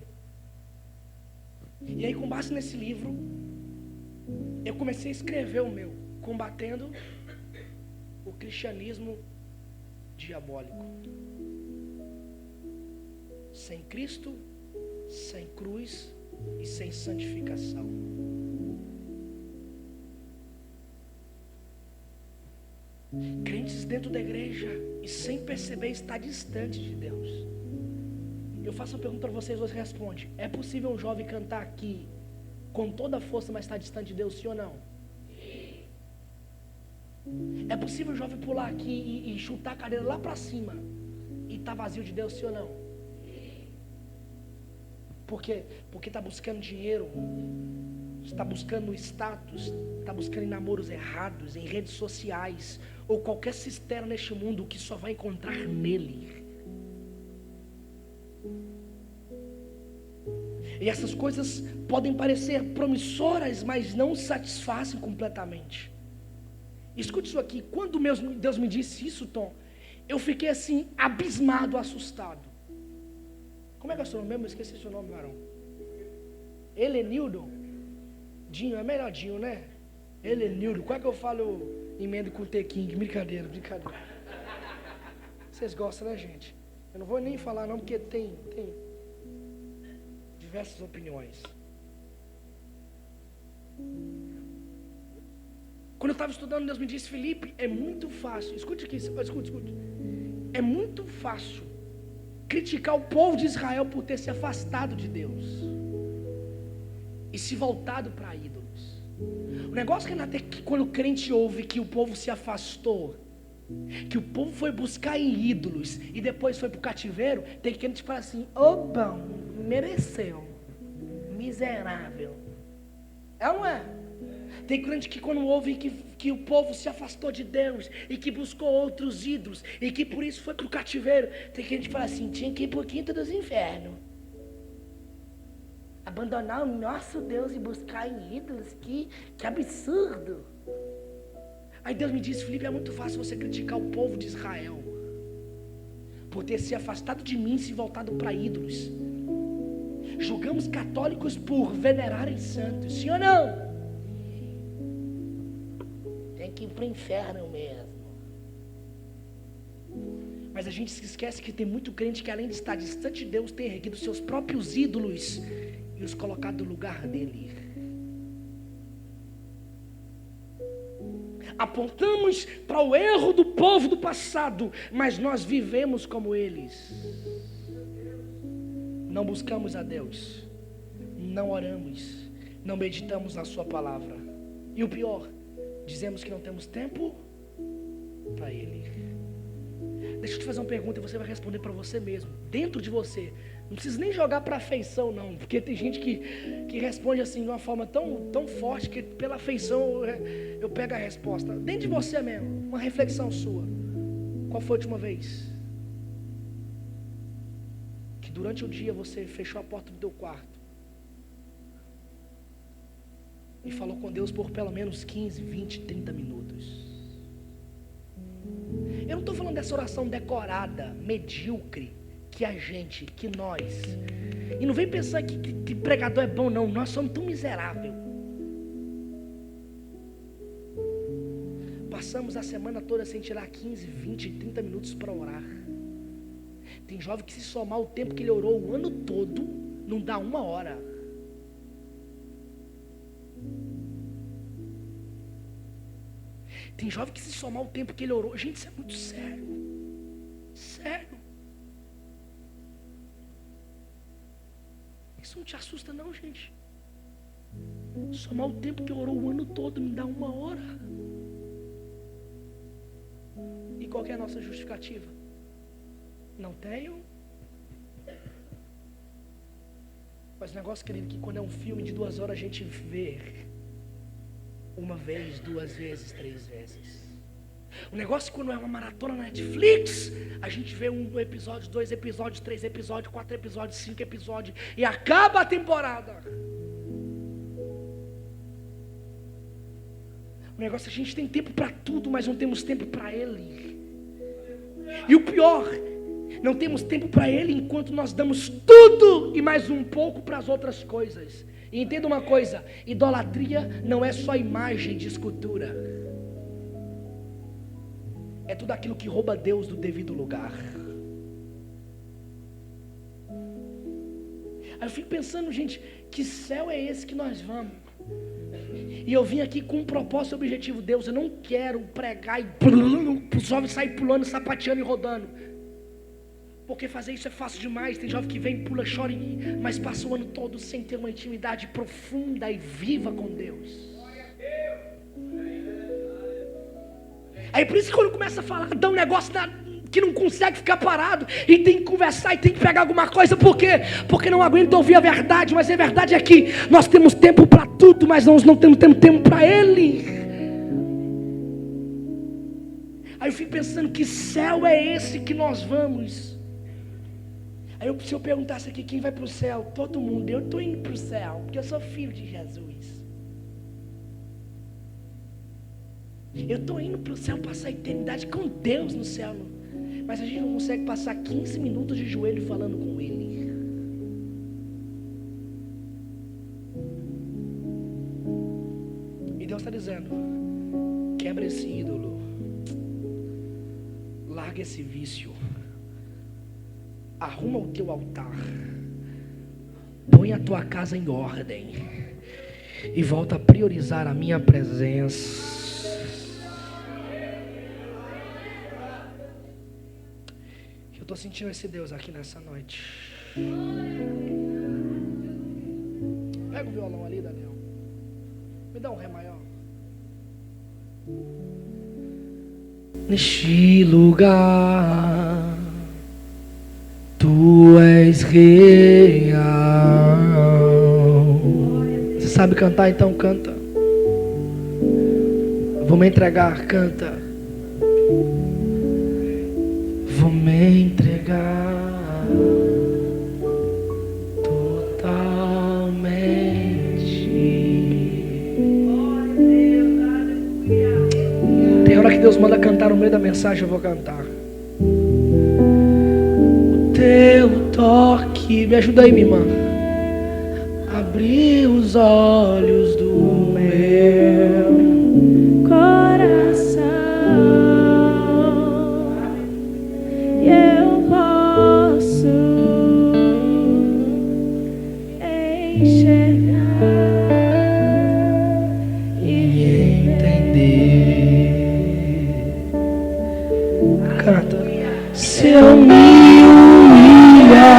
E aí, com base nesse livro, eu comecei a escrever o meu, combatendo o cristianismo diabólico. Sem Cristo, sem cruz e sem santificação. Crentes dentro da igreja e sem perceber está distante de Deus. Eu faço uma pergunta para vocês, você responde. É possível um jovem cantar aqui com toda a força, mas está distante de Deus, sim ou não? Sim. É possível um jovem pular aqui e chutar a cadeira lá para cima e estar vazio de Deus, sim ou não? Sim. Por quê? Porque está buscando dinheiro, está buscando status, está buscando em namoros errados, em redes sociais, ou qualquer cisterna neste mundo que só vai encontrar nele. E essas coisas podem parecer promissoras, mas não satisfazem completamente. Escute isso aqui. Quando Deus me disse isso, Tom, eu fiquei assim, abismado, assustado. Como é que é o seu nome mesmo? Eu esqueci o seu nome, varão. Helenildo? Dinho, é melhor Dinho, né? Helenildo. Qual é que eu falo emendo com T-King? Brincadeira. Vocês gostam, né, gente? Eu não vou nem falar não, porque tem diversas opiniões. Quando eu estava estudando, Deus me disse, Felipe, é muito fácil. Escute aqui, escute. É muito fácil criticar o povo de Israel por ter se afastado de Deus e se voltado para ídolos. O negócio, Renato, é que quando o crente ouve que o povo se afastou, que o povo foi buscar em ídolos e depois foi para o cativeiro, tem crente que fala assim, bom, mereceu, miserável. É ou não é? Tem crente que quando ouve que o povo se afastou de Deus e que buscou outros ídolos e que por isso foi para o cativeiro, tem crente que fala assim, tinha que ir para o quinto dos infernos. Abandonar o nosso Deus e buscar em ídolos, que absurdo. Aí Deus me disse, Felipe, é muito fácil você criticar o povo de Israel por ter se afastado de mim e se voltado para ídolos. Julgamos católicos por venerarem santos, sim ou não? Tem que ir para o inferno mesmo. Mas a gente se esquece que tem muito crente que além de estar distante de Deus, tem erguido seus próprios ídolos e os colocado no lugar dele. Apontamos para o erro do povo do passado, mas nós vivemos como eles. Não buscamos a Deus, não oramos, não meditamos na sua palavra. E o pior, dizemos que não temos tempo para Ele. Deixa eu te fazer uma pergunta e você vai responder para você mesmo, dentro de você. Não precisa nem jogar para afeição não, porque tem gente que responde assim de uma forma tão forte que pela afeição eu pego a resposta. Dentro de você mesmo, uma reflexão sua. Qual foi a última vez que durante o dia você fechou a porta do teu quarto e falou com Deus por pelo menos 15, 20, 30 minutos? Eu não estou falando dessa oração decorada, medíocre, que nós, e não vem pensar que pregador é bom não, nós somos tão miseráveis. Passamos a semana toda sem tirar 15, 20, 30 minutos para orar. Tem jovem que se somar o tempo que ele orou o ano todo, não dá uma hora. Tem jovem que se somar o tempo que ele orou, gente, isso é muito sério. Sério. Isso não te assusta não, gente? Somar o tempo que orou o ano todo, me dá uma hora. E qual que é a nossa justificativa? Não tenho. Mas o negócio, querido, que quando é um filme de 2 horas a gente vê uma vez, 2 vezes, 3 vezes. O negócio quando é uma maratona na Netflix, a gente vê 1 episódio, 2 episódios, 3 episódios, 4 episódios, 5 episódios e acaba a temporada. O negócio é que a gente tem tempo para tudo, mas não temos tempo para Ele. E o pior, não temos tempo para Ele enquanto nós damos tudo e mais um pouco para as outras coisas. E entenda uma coisa, idolatria não é só imagem de escultura. É tudo aquilo que rouba Deus do devido lugar. Aí eu fico pensando, gente, que céu é esse que nós vamos? E eu vim aqui com um propósito e objetivo. Deus, eu não quero pregar e os jovens saírem pulando, sapateando e rodando. Porque fazer isso é fácil demais. Tem jovem que vem, pula, chora, mas passa o ano todo sem ter uma intimidade profunda e viva com Deus. Aí por isso que quando começa a falar, dá um negócio que não consegue ficar parado e tem que conversar e tem que pegar alguma coisa. Por quê? Porque não aguenta ouvir a verdade. Mas a verdade é que nós temos tempo para tudo, mas nós não temos tempo para Ele. Aí eu fico pensando, que céu é esse que nós vamos? Aí se eu perguntasse aqui, quem vai para o céu? Todo mundo. Eu estou indo para o céu, porque eu sou filho de Jesus. Eu estou indo para o céu passar a eternidade com Deus no céu. mas a gente não consegue passar 15 minutos de joelho falando com Ele. E Deus está dizendo: quebra esse ídolo, larga esse vício, arruma o teu altar, põe a tua casa em ordem e volta a priorizar a minha presença. Eu estou sentindo esse Deus aqui nessa noite. Pega o violão ali, Daniel. Me dá um ré maior. Neste lugar Tu és real. Você sabe cantar? Então canta. Vou me entregar, canta. Vou me entregar totalmente. Tem hora que Deus manda cantar no meio da mensagem, eu vou cantar. O teu toque, me ajuda aí, minha irmã. Abrir os olhos do meu coração, e eu posso enxergar e entender. Canta. Se eu me humilhar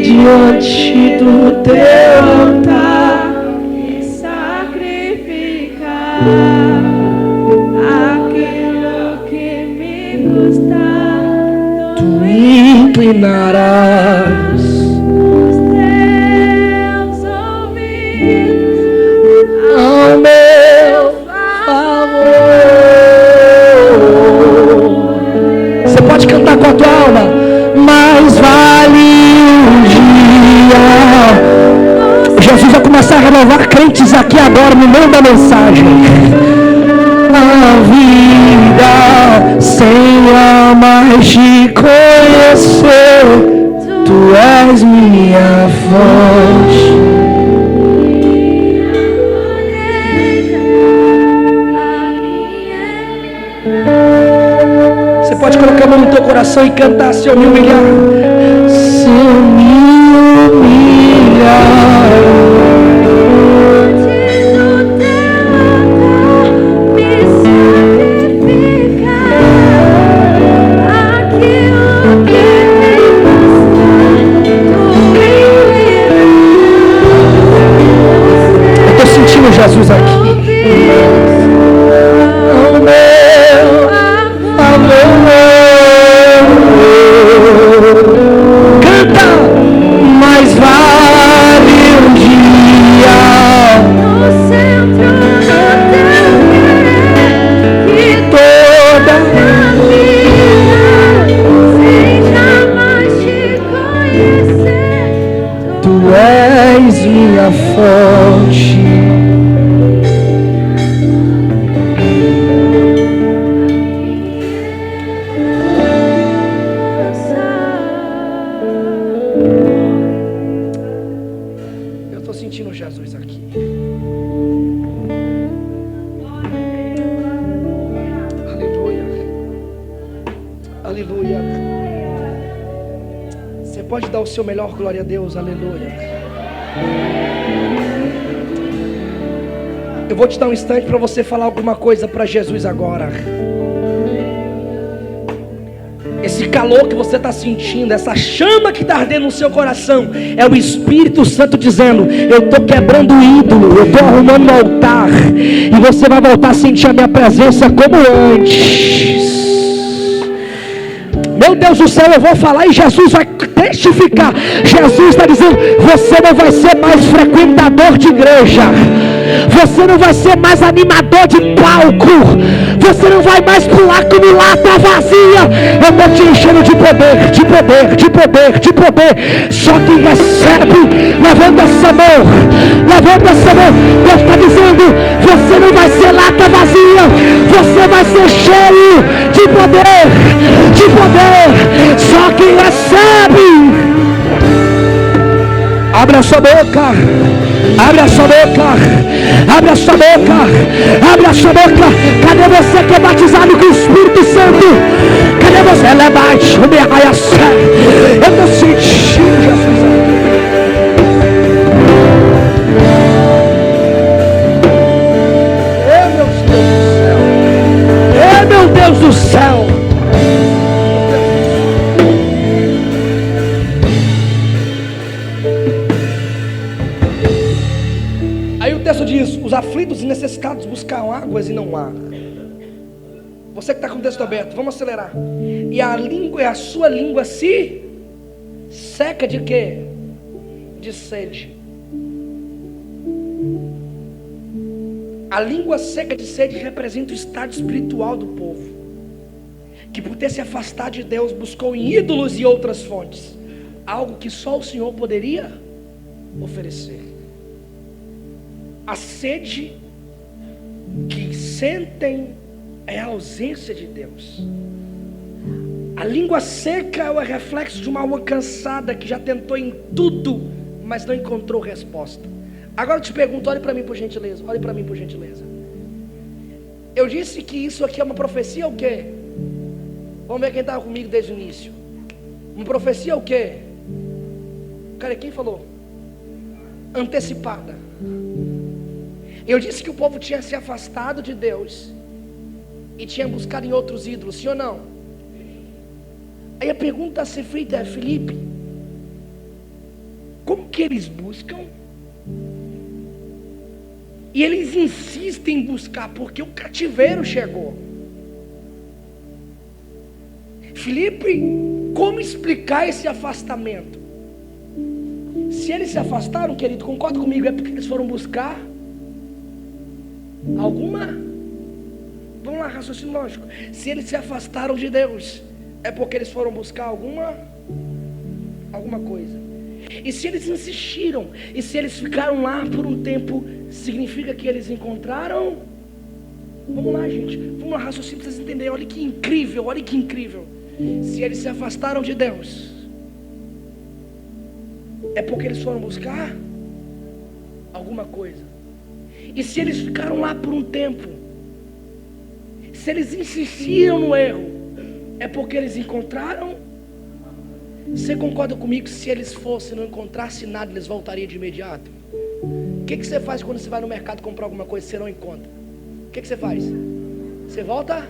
diante do teu altar e sacrificar aquilo que me custa, tu inclinarás os teus ouvidos ao meu favor. Você pode cantar com a tua alma. Mais vale um dia. Jesus vai começar a renovar crentes aqui agora no meio da mensagem. A vida sem a mais te conhecer, tu és minha fonte. Você pode colocar a mão no teu coração e cantar: se eu me humilhar, se eu me humilhar Jesus aqui. Oh, meu amor, canta. Mais vale um dia no centro do teu querer, que toda a vida sem jamais te conhecer, tu és minha fonte. Jesus aqui. Aleluia. Aleluia. Você pode dar o seu melhor glória a Deus. Aleluia. Eu vou te dar um instante para você falar alguma coisa para Jesus agora. Esse calor que você está sentindo, essa chama que está ardendo no seu coração, é o Espírito Santo dizendo: eu estou quebrando o ídolo, eu estou arrumando o altar, e você vai voltar a sentir a minha presença como antes. Meu Deus do céu, eu vou falar e Jesus vai testificar. Jesus está dizendo: você não vai ser mais frequentador de igreja, você não vai ser mais animador de palco, você não vai mais pular como lata vazia. Eu estou te enchendo de poder, de poder, de poder, de poder. Só quem recebe, levanta essa mão, levanta essa mão. Deus está dizendo: você não vai ser lata vazia, você vai ser cheio de poder. Abra sua boca. Abra sua boca. Abra sua boca. Abra sua boca. Cadê você que é batizado com o Espírito Santo? Cadê você? Ela é baixo. Eu estou sentindo Jesus aqui. Meu Deus do céu. Aí o texto diz: os aflitos e necessitados buscam águas e não há. Você que está com o texto aberto, vamos acelerar. E a sua língua se seca de quê? De sede. A língua seca de sede representa o estado espiritual do povo, que por ter se afastado de Deus, buscou em ídolos e outras fontes, algo que só o Senhor poderia oferecer. A sede que sentem é a ausência de Deus. A língua seca é o reflexo de uma alma cansada que já tentou em tudo, mas não encontrou resposta. Agora eu te pergunto, olhe para mim por gentileza. Olhe para mim por gentileza. Eu disse que isso aqui é uma profecia ou o quê? Vamos ver quem estava comigo desde o início. Uma profecia ou o quê? Cara, quem falou? Antecipada. Eu disse que o povo tinha se afastado de Deus e tinha buscado em outros ídolos, sim ou não? Aí a pergunta a ser feita é: Felipe, como que eles buscam? E eles insistem em buscar porque o cativeiro chegou. Felipe, como explicar esse afastamento? Se eles se afastaram, querido, concorda comigo, é porque eles foram buscar alguma... Vamos lá, raciocínio lógico. Se eles se afastaram de Deus, é porque eles foram buscar alguma coisa. E se eles insistiram, e se eles ficaram lá por um tempo, significa que eles encontraram? Vamos lá, gente, vamos lá, raciocínio para vocês entenderem. Olha que incrível, olha que incrível. Se eles se afastaram de Deus, é porque eles foram buscar alguma coisa. E se eles ficaram lá por um tempo, se eles insistiram no erro, é porque eles encontraram? Você concorda comigo que se eles fossem e não encontrassem nada, eles voltariam de imediato? O que você faz quando você vai no mercado comprar alguma coisa e você não encontra? O que você faz? Você volta?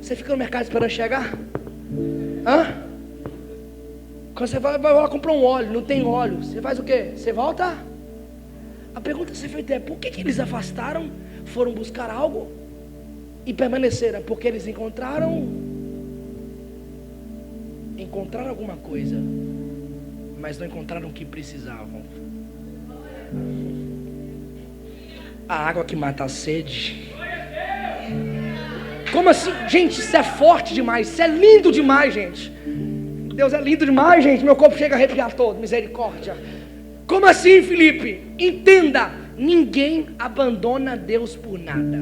Você fica no mercado esperando chegar? Hã? Quando você vai lá comprar um óleo, não tem óleo, você faz o quê? Você volta? A pergunta a ser feita é: por que eles afastaram, foram buscar algo e permaneceram? Porque eles encontraram alguma coisa, mas não encontraram o que precisavam. A água que mata a sede. Como assim? Gente, isso é forte demais, isso é lindo demais, gente. Deus é lindo demais, gente. Meu corpo chega a arrepiar todo, misericórdia. Como assim, Felipe? Entenda, ninguém abandona Deus por nada.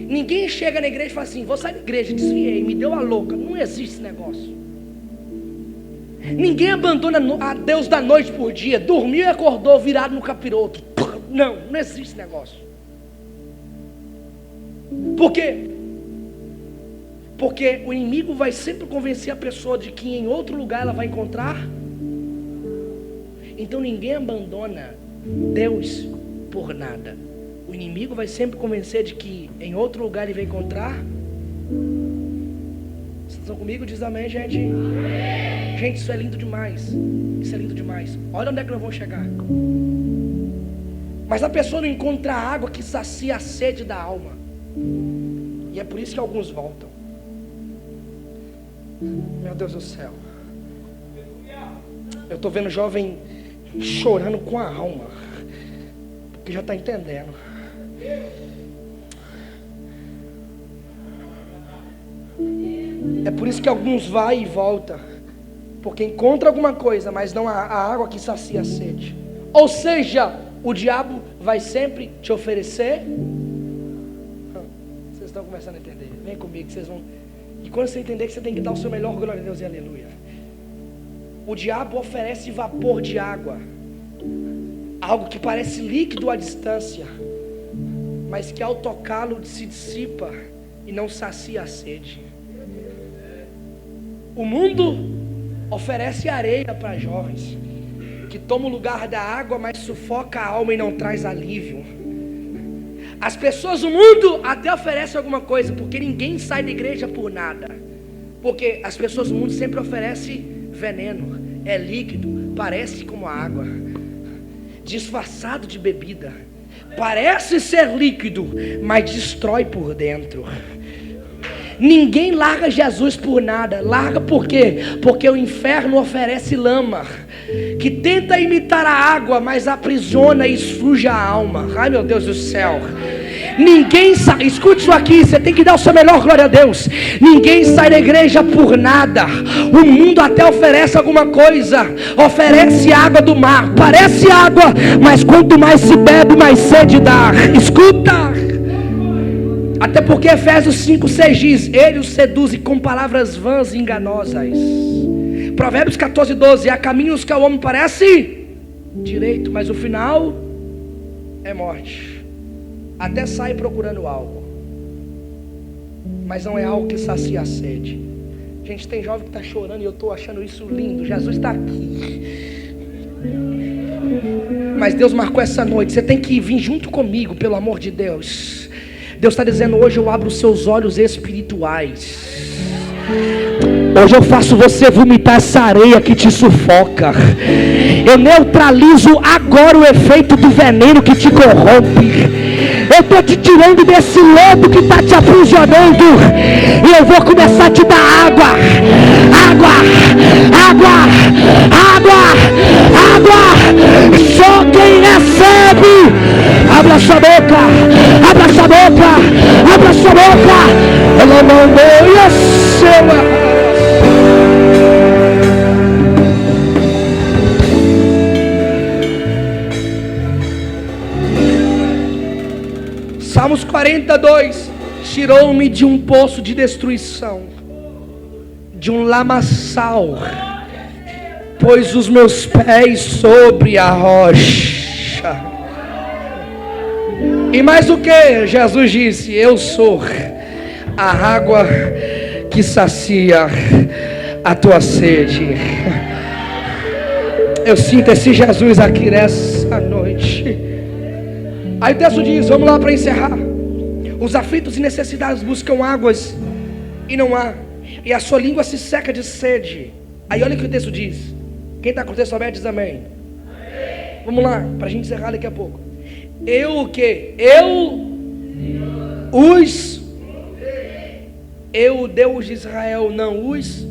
Ninguém chega na igreja e fala assim: vou sair da igreja, desviei, me deu a louca. Não existe esse negócio. Ninguém abandona a Deus da noite por dia, dormiu e acordou virado no capiroto. Não existe esse negócio. Por quê? Porque o inimigo vai sempre convencer a pessoa de que em outro lugar ela vai encontrar. Então ninguém abandona Deus por nada. O inimigo vai sempre convencer de que em outro lugar ele vai encontrar. Vocês estão comigo? Diz amém, gente. Gente, isso é lindo demais. Isso é lindo demais. Olha onde é que nós vamos chegar. Mas a pessoa não encontra a água que sacia a sede da alma. E é por isso que alguns voltam. Meu Deus do céu. Eu estou vendo jovem chorando com a alma, porque já está entendendo. É por isso que alguns vai e volta, porque encontra alguma coisa, mas não a água que sacia a sede. Ou seja, o diabo vai sempre te oferecer. Vocês estão começando a entender? Vem comigo que vocês vão. E quando você entender que você tem que dar o seu melhor, glória a Deus e aleluia. O diabo oferece vapor de água, algo que parece líquido à distância, mas que ao tocá-lo se dissipa e não sacia a sede. O mundo oferece areia para jovens, que toma o lugar da água, mas sufoca a alma e não traz alívio. As pessoas do mundo até oferecem alguma coisa, porque ninguém sai da igreja por nada. Porque as pessoas do mundo sempre oferecem veneno, é líquido, parece como água, disfarçado de bebida, parece ser líquido, mas destrói por dentro. Ninguém larga Jesus por nada. Larga por quê? Porque o inferno oferece lama, que tenta imitar a água, mas aprisiona e suja a alma. Ai, meu Deus do céu. Ninguém sai, escute isso aqui, você tem que dar o seu melhor, glória a Deus. Ninguém sai da igreja por nada. O mundo até oferece alguma coisa, oferece água do mar, parece água, mas quanto mais se bebe, mais sede dá. Escuta. Até porque Efésios 5:6 diz: ele os seduz com palavras vãs e enganosas. Provérbios 14:12: há caminhos que ao homem parece direito, mas o final é morte. Até sai procurando algo, mas não é algo que sacia a sede. Gente, tem jovem que está chorando e eu estou achando isso lindo. Jesus está aqui, mas Deus marcou essa noite. Você tem que vir junto comigo, pelo amor de Deus. Deus está dizendo: hoje eu abro os seus olhos espirituais. Hoje eu faço você vomitar essa areia que te sufoca. Eu neutralizo agora o efeito do veneno que te corrompe. Eu estou te tirando desse lodo que está te aprisionando, e eu vou começar a te dar água. Água, água, água, água. Só quem recebe. Abra sua boca, abra sua boca, abra sua boca. Ela mandou e a sua. Salmos 42: tirou-me de um poço de destruição, de um lamaçal, pôs os meus pés sobre a rocha. E mais o que? Jesus disse: eu sou a água que sacia a tua sede. Eu sinto esse Jesus aqui nessa noite. Aí o texto diz, vamos lá para encerrar: os aflitos e necessitados buscam águas e não há, e a sua língua se seca de sede. Aí olha o que o texto diz. Quem está com o texto aberto diz amém. Amém. Vamos lá, para a gente encerrar daqui a pouco. Eu o que? Eu, o Deus de Israel, não os.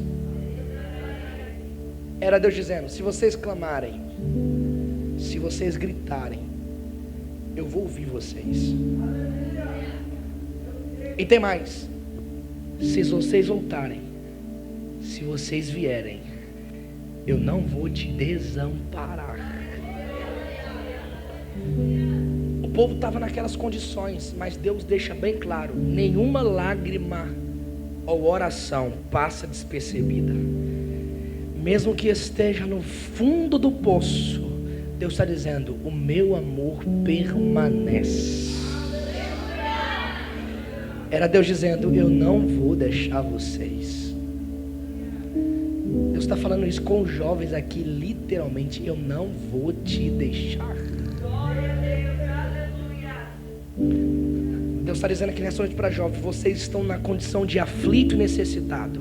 Era Deus dizendo: se vocês clamarem, se vocês gritarem, eu vou ouvir vocês. E tem mais: se vocês voltarem, se vocês vierem, eu não vou te desamparar. O povo estava naquelas condições, mas Deus deixa bem claro: nenhuma lágrima ou oração passa despercebida. Mesmo que esteja no fundo do poço, Deus está dizendo: o meu amor permanece. Era Deus dizendo: eu não vou deixar vocês. Deus está falando isso com os jovens aqui, literalmente: eu não vou te deixar. Deus está dizendo aqui nessa noite para jovens: vocês estão na condição de aflito e necessitado,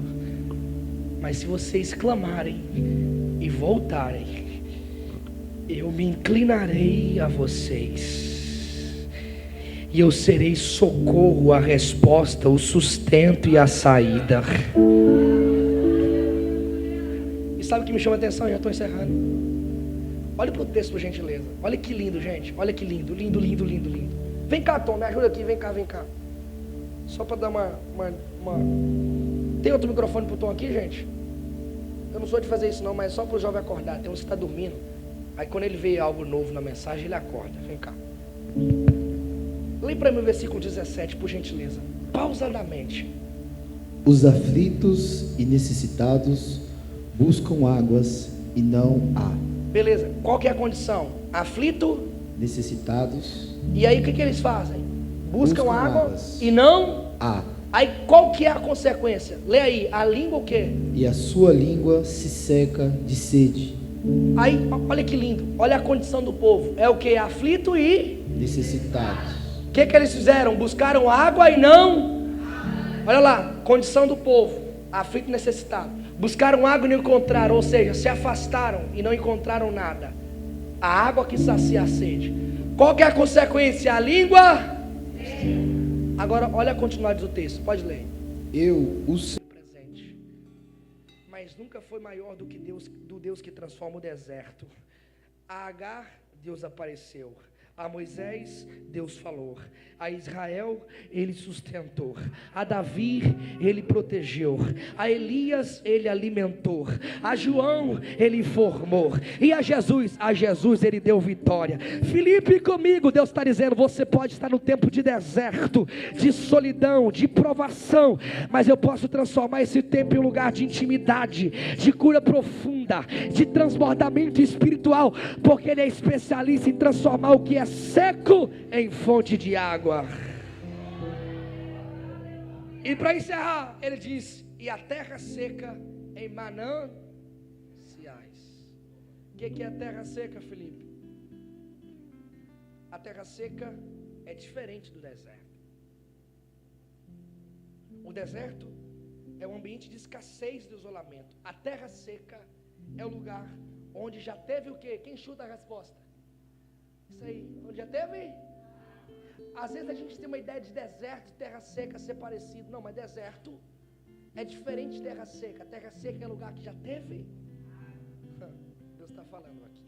mas se vocês clamarem e voltarem, eu me inclinarei a vocês, e eu serei socorro, a resposta, o sustento e a saída. E sabe o que me chama a atenção? Já estou encerrando. Olha para o texto, por gentileza. Olha que lindo, gente. Olha que lindo, lindo, lindo, lindo, lindo. Vem cá, Tom, me ajuda aqui, vem cá, vem cá. Só para dar uma... Tem outro microfone pro Tom aqui, gente? Eu não sou de fazer isso não, mas só para o jovem acordar. Tem um que está dormindo. Aí quando ele vê algo novo na mensagem, ele acorda. Vem cá. Lê para mim o versículo 17, por gentileza. Pausadamente. Os aflitos e necessitados buscam águas e não há. Beleza, qual que é a condição? Aflito. Necessitados E aí o que eles fazem? Buscam água águas. e não. há. Aí qual que é a consequência? Lê aí, a língua o quê? E a sua língua se seca de sede. Aí, olha que lindo, olha a condição do povo. É o que? Aflito e... Necessitados. O que eles fizeram? Buscaram água e não... Olha lá, condição do povo, aflito e necessitado. Buscaram água e não encontraram, ou seja, se afastaram e não encontraram nada. A água que sacia a sede. Qual que é a consequência? A língua... Agora, olha a continuidade do texto, pode ler. Eu, o Senhor, Presente. Mas nunca foi maior do que Deus que transforma o deserto. A Agar, Deus apareceu. A Moisés, Deus falou. A Israel, Ele sustentou. A Davi, Ele protegeu. A Elias, Ele alimentou. A João, Ele formou. E a Jesus, Ele deu vitória. Filipe, comigo, Deus está dizendo, você pode estar no tempo de deserto, de solidão, de provação, mas eu posso transformar esse tempo em um lugar de intimidade, de cura profunda, de transbordamento espiritual, porque Ele é especialista em transformar o que é seco em fonte de água. E para encerrar, ele diz: e a terra seca em mananciais. O que é a terra seca, Felipe? A terra seca é diferente do deserto. O deserto é um ambiente de escassez, de isolamento. A terra seca é o lugar onde já teve o quê? Quem chuta a resposta? Isso aí, onde já teve? Às vezes a gente tem uma ideia de deserto, de terra seca ser parecido. Não, mas deserto é diferente de terra seca. Terra seca é lugar que já teve. Deus está falando aqui.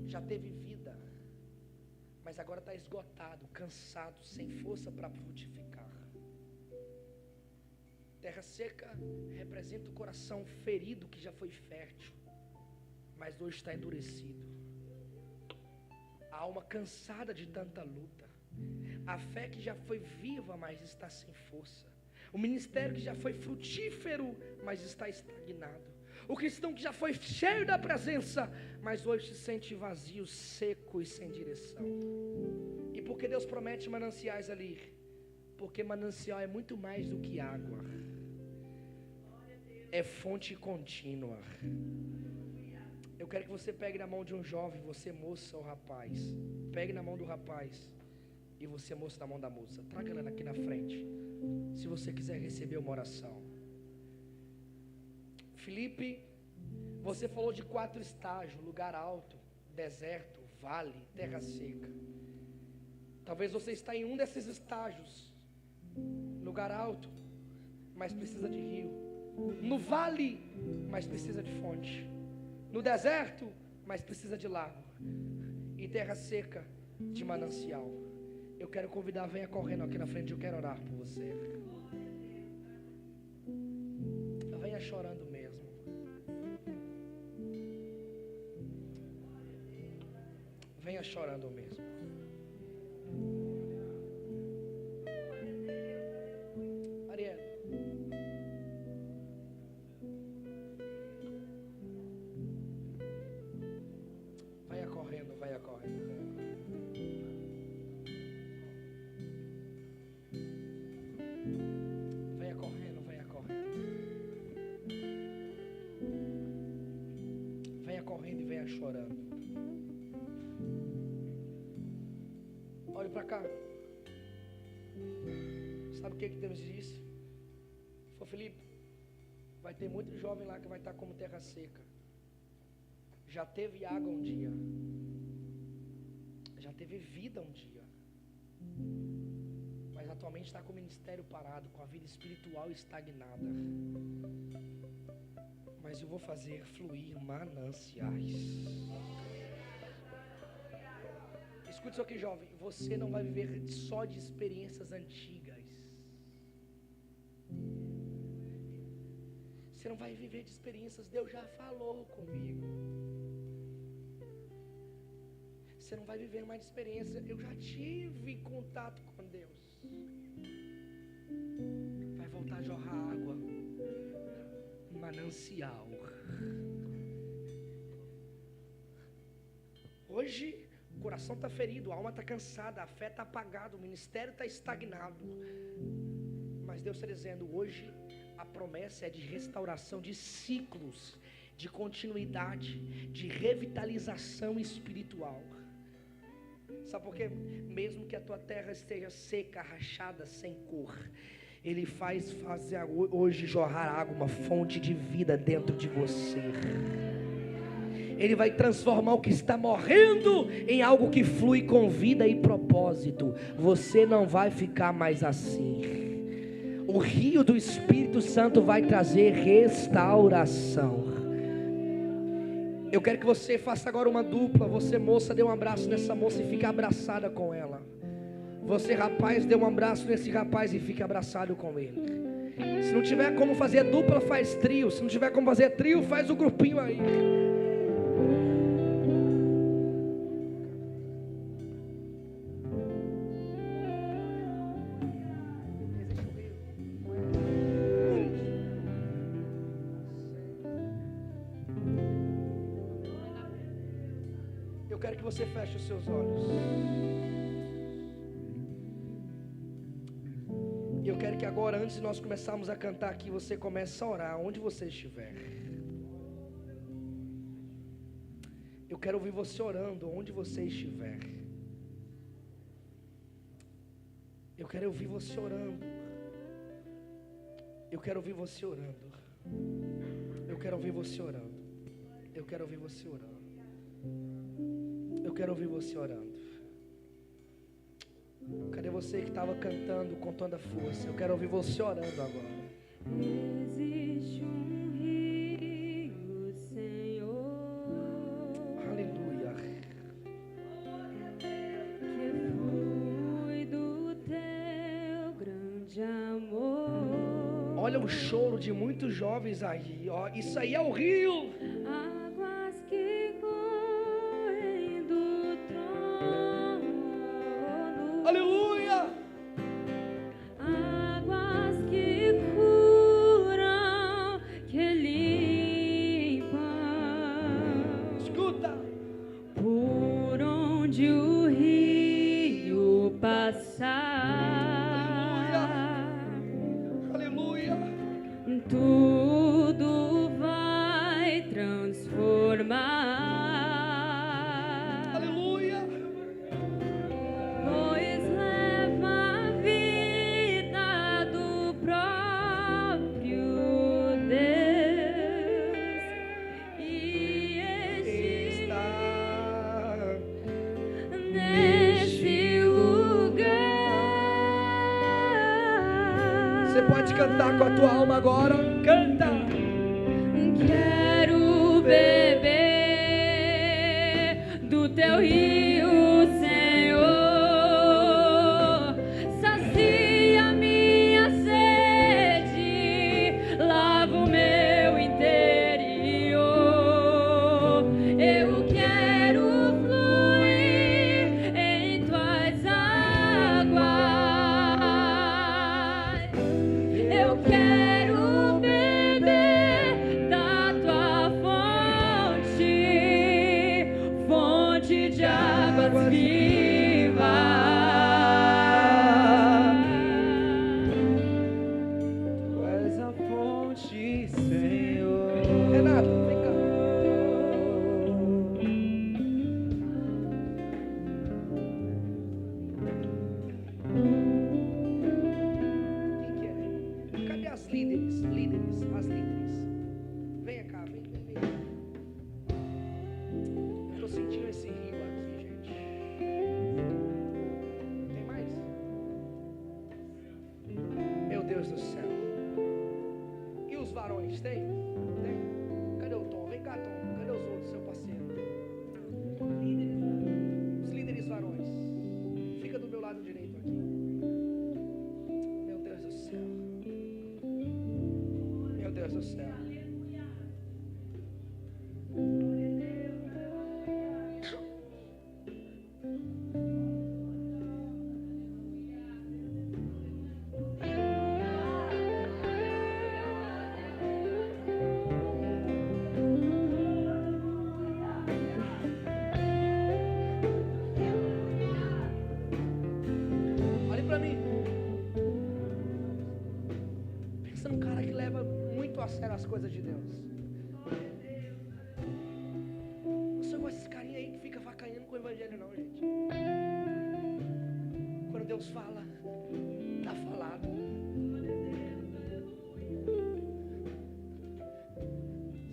Já teve vida, mas agora está esgotado, cansado, sem força para frutificar. Terra seca representa o coração ferido que já foi fértil, mas hoje está endurecido. A alma cansada de tanta luta. A fé que já foi viva, mas está sem força. O ministério que já foi frutífero, mas está estagnado. O cristão que já foi cheio da presença, mas hoje se sente vazio, seco e sem direção. E por que Deus promete mananciais ali? Porque manancial é muito mais do que água. É fonte contínua. Eu quero que você pegue na mão de um jovem, você moça ou rapaz. Pegue na mão do rapaz e você moça na mão da moça. Traga ela aqui na frente, se você quiser receber uma oração. Felipe, você falou de 4 estágios: lugar alto, deserto, vale, terra seca. Talvez você está em um desses estágios. Lugar alto, mas precisa de rio. No vale, mas precisa de fonte. No deserto, mas precisa de lago. E terra seca, de manancial. Eu quero convidar, venha correndo aqui na frente, eu quero orar por você. Venha chorando mesmo. Venha chorando mesmo. Ariel. Venha correndo, venha correndo. Venha correndo, venha correndo. Venha correndo e venha chorando. Olhe para cá. Sabe o que Deus disse? Falou: Felipe, vai ter muito jovem lá que vai estar como terra seca. Já teve água um dia, já teve vida um dia, mas atualmente está com o ministério parado, com a vida espiritual estagnada. Mas eu vou fazer fluir mananciais. Escute isso aqui, jovem. Você não vai viver só de experiências antigas. Você não vai viver de experiências. Deus já falou comigo. Você não vai viver mais de experiência. Eu já tive contato com Deus. Vai voltar a jorrar água. Manancial. Hoje o coração está ferido, a alma está cansada, a fé está apagada, o ministério está estagnado. Mas Deus está dizendo, hoje a promessa é de restauração de ciclos, de continuidade, de revitalização espiritual. Sabe por quê? Mesmo que a tua terra esteja seca, rachada, sem cor, Ele faz hoje jorrar água, uma fonte de vida dentro de você. Ele vai transformar o que está morrendo em algo que flui com vida e propósito. Você não vai ficar mais assim. O rio do Espírito Santo vai trazer restauração. Eu quero que você faça agora uma dupla. Você, moça, dê um abraço nessa moça e fique abraçada com ela. Você, rapaz, dê um abraço nesse rapaz e fique abraçado com ele. Se não tiver como fazer dupla, faz trio. Se não tiver como fazer trio, faz o grupinho aí. Eu quero que você feche os seus olhos. Eu quero que agora, antes de nós começarmos a cantar aqui, você comece a orar onde você estiver. Eu quero ouvir você orando onde você estiver. Eu quero ouvir você orando. Eu quero ouvir você orando. Eu quero ouvir você orando. Eu quero ouvir você orando. Eu quero ouvir você orando. Cadê você que estava cantando com toda a força? Eu quero ouvir você orando agora. Existe um rio, Senhor, Aleluia. que flui do teu grande amor. Olha o choro de muitos jovens aí. Ó, isso aí é o rio. Águas que correm do trono. Aleluia. Águas que curam, que limpam. Escuta. Por onde o rio passar, Aleluia. tudo vai transformar. Aleluia. Pois leva a vida do próprio Deus e Está neste lugar. Você pode cantar com a tua alma agora. Canta. Quero beber do teu rio, Senhor. Sacia minha sede, lava o meu interior. Eu quero fluir em tuas águas. Eu quero beber da tua fonte de águas vivas. Tu és a fonte, Senhor. Renato, vem cá. Quem que é? Cadê as líderes? As líderes. Venha cá, vem. Eu tô sentindo esse rio aqui, gente. coisas de Deus. Não sou igual esses carinha aí que fica vacanhando com o evangelho não, gente. Quando Deus fala, está falado.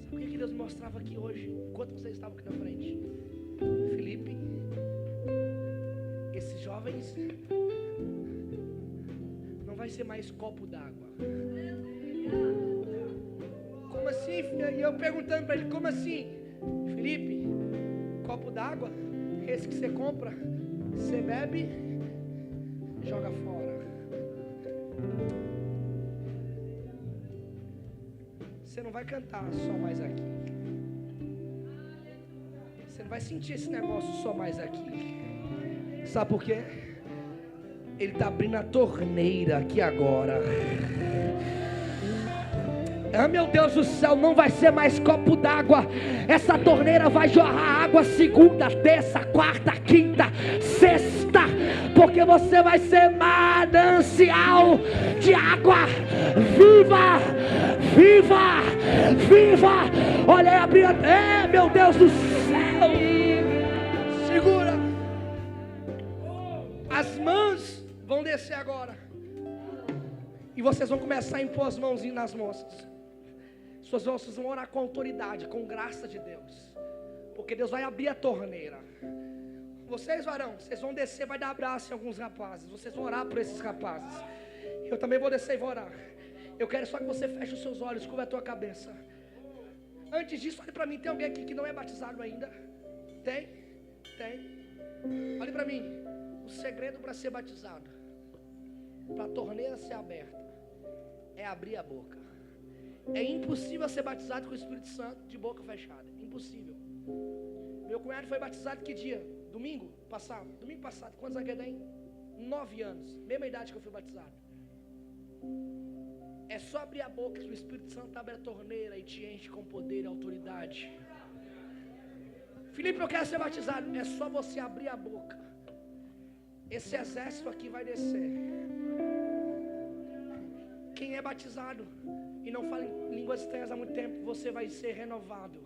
Sabe o que Deus me mostrava aqui hoje, enquanto vocês estavam aqui na frente? Felipe, esses jovens não vai ser mais copo d'água. Como assim? E eu perguntando para ele, como assim? Felipe, copo d'água, esse que você compra, você bebe, joga fora. Você não vai cantar só mais aqui. Você não vai sentir esse negócio só mais aqui. Sabe por quê? Ele está abrindo a torneira aqui agora. Ah, meu Deus do céu, não vai ser mais copo d'água. Essa torneira vai jorrar água segunda, terça, quarta, quinta, sexta. Porque você vai ser manancial de água viva, viva, viva. Olha aí, abrindo. Meu Deus do céu. Segura. As mãos vão descer agora. E vocês vão começar a impor as mãozinhas nas moças. Suas moças vão orar com autoridade, com graça de Deus. Porque Deus vai abrir a torneira. Vocês, varão, vocês vão descer, vai dar abraço em alguns rapazes. Vocês vão orar por esses rapazes. Eu também vou descer e vou orar. Eu quero só que você feche os seus olhos, curva a tua cabeça. Antes disso, olhe para mim. Tem alguém aqui que não é batizado ainda? Tem? Tem. Olhe para mim. O segredo para ser batizado, para a torneira ser aberta, é abrir a boca. É impossível ser batizado com o Espírito Santo de boca fechada. Impossível. Meu cunhado foi batizado que dia? Domingo passado. Domingo passado. Quantos anos tem? 9 anos. Mesma idade que eu fui batizado. É só abrir a boca que o Espírito Santo abre a torneira e te enche com poder e autoridade. Felipe, eu quero ser batizado. É só você abrir a boca. Esse exército aqui vai descer. Quem é batizado e não fala em línguas estranhas há muito tempo, você vai ser renovado.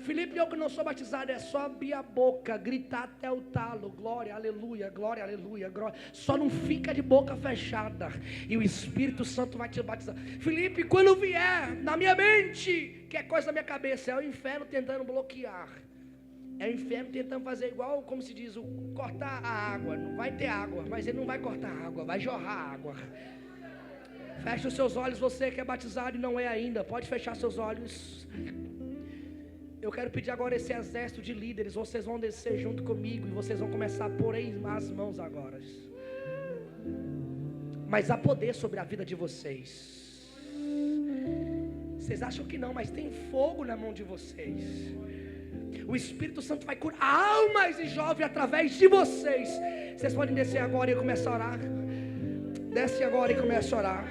Felipe, eu que não sou batizado, é só abrir a boca, gritar até o talo, glória, aleluia, glória, aleluia, glória. Só não fica de boca fechada e o Espírito Santo vai te batizar. Felipe, quando vier na minha mente, que é coisa da minha cabeça, é o inferno tentando bloquear. É o inferno tentando fazer igual, como se diz, cortar a água. Não vai ter água, mas ele não vai cortar a água, vai jorrar água. Feche os seus olhos, você que é batizado e não é ainda, pode fechar seus olhos. Eu quero pedir agora esse exército de líderes, vocês vão descer junto comigo e vocês vão começar a pôr as mãos agora. Mas há poder sobre a vida de vocês. Vocês acham que não, mas tem fogo na mão de vocês. O Espírito Santo vai curar almas e jovens através de vocês. Vocês podem descer agora e começar a orar. Desce agora e começa a orar.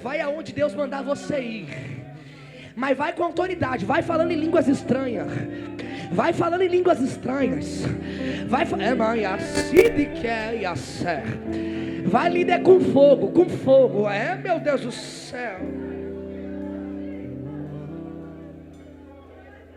Vai aonde Deus mandar você ir. Mas vai com autoridade. Vai falando em línguas estranhas. Vai falando em línguas estranhas. Vai líder com fogo. Com fogo. Meu Deus do céu.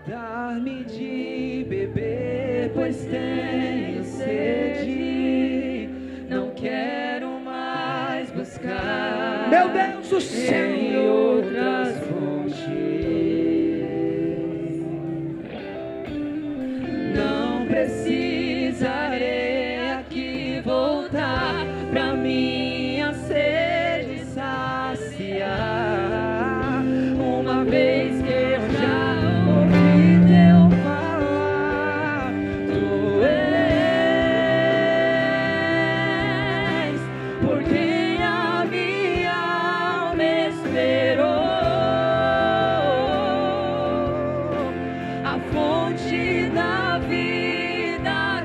Dar-me de beber, pois tenho sede. Não quero mais buscar, meu Deus do céu, em outras fontes. Não precisarei aqui voltar pra minha sede saciar. Uma vez que eu já a fonte da vida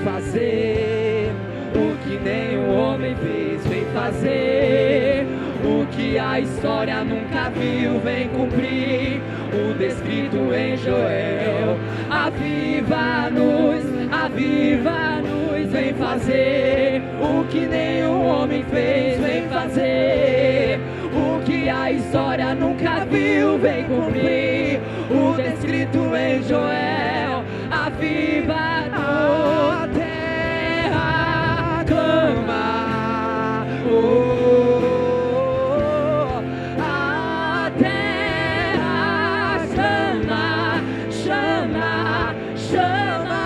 fazer o que nenhum homem fez, vem fazer o que a história nunca viu, vem cumprir o descrito em Joel. Aviva-nos, vem fazer o que nenhum homem fez, vem fazer o que a história nunca viu, vem cumprir o descrito em Joel. Aviva-nos, a terra clama, a terra chama, chama, chama.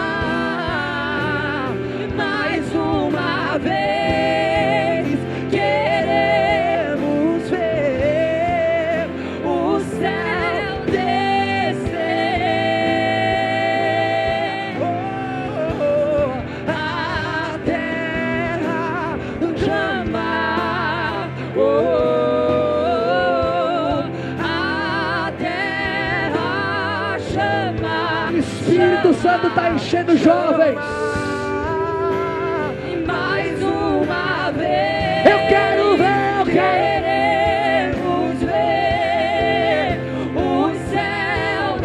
Mais uma vez queremos ver o céu descer. A terra clama, a terra chama. O Espírito Santo está enchendo jovens. E mais uma vez Eu quero ver, eu quero. queremos ver o céu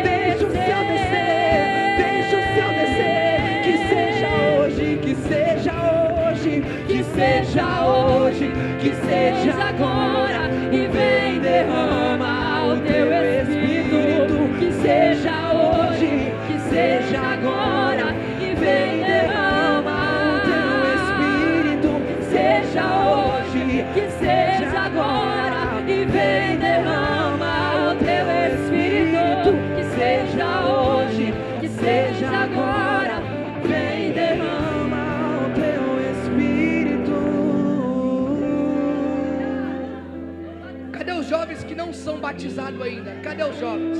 Deixa o céu descer, deixa o céu descer. Que seja hoje, que seja hoje, que seja hoje, que seja agora, e vem derrama o teu Espírito. Que seja hoje, que seja agora, e vem derrama o teu Espírito. Que seja hoje, que seja agora, e vem derrama o teu Espírito. Que seja hoje, que seja agora, vem derrama o teu Espírito. Cadê os jovens que não são batizados ainda? Cadê os jovens?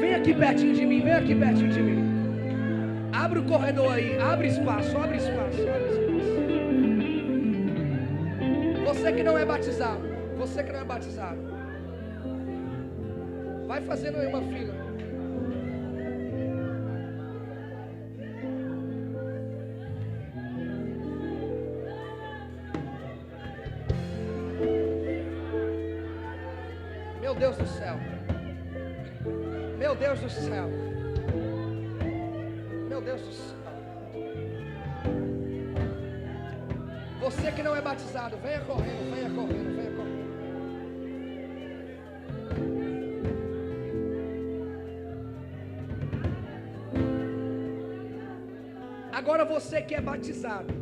Vem aqui pertinho de mim, vem aqui pertinho de mim. Abre o corredor aí, abre espaço, abre espaço, abre espaço. Você que não é batizado, você que não é batizado, vai fazendo aí uma fila. Meu Deus do céu. Meu Deus do céu. Meu Deus do céu. Você que não é batizado, venha correndo, venha correndo, venha correndo. Agora você que é batizado,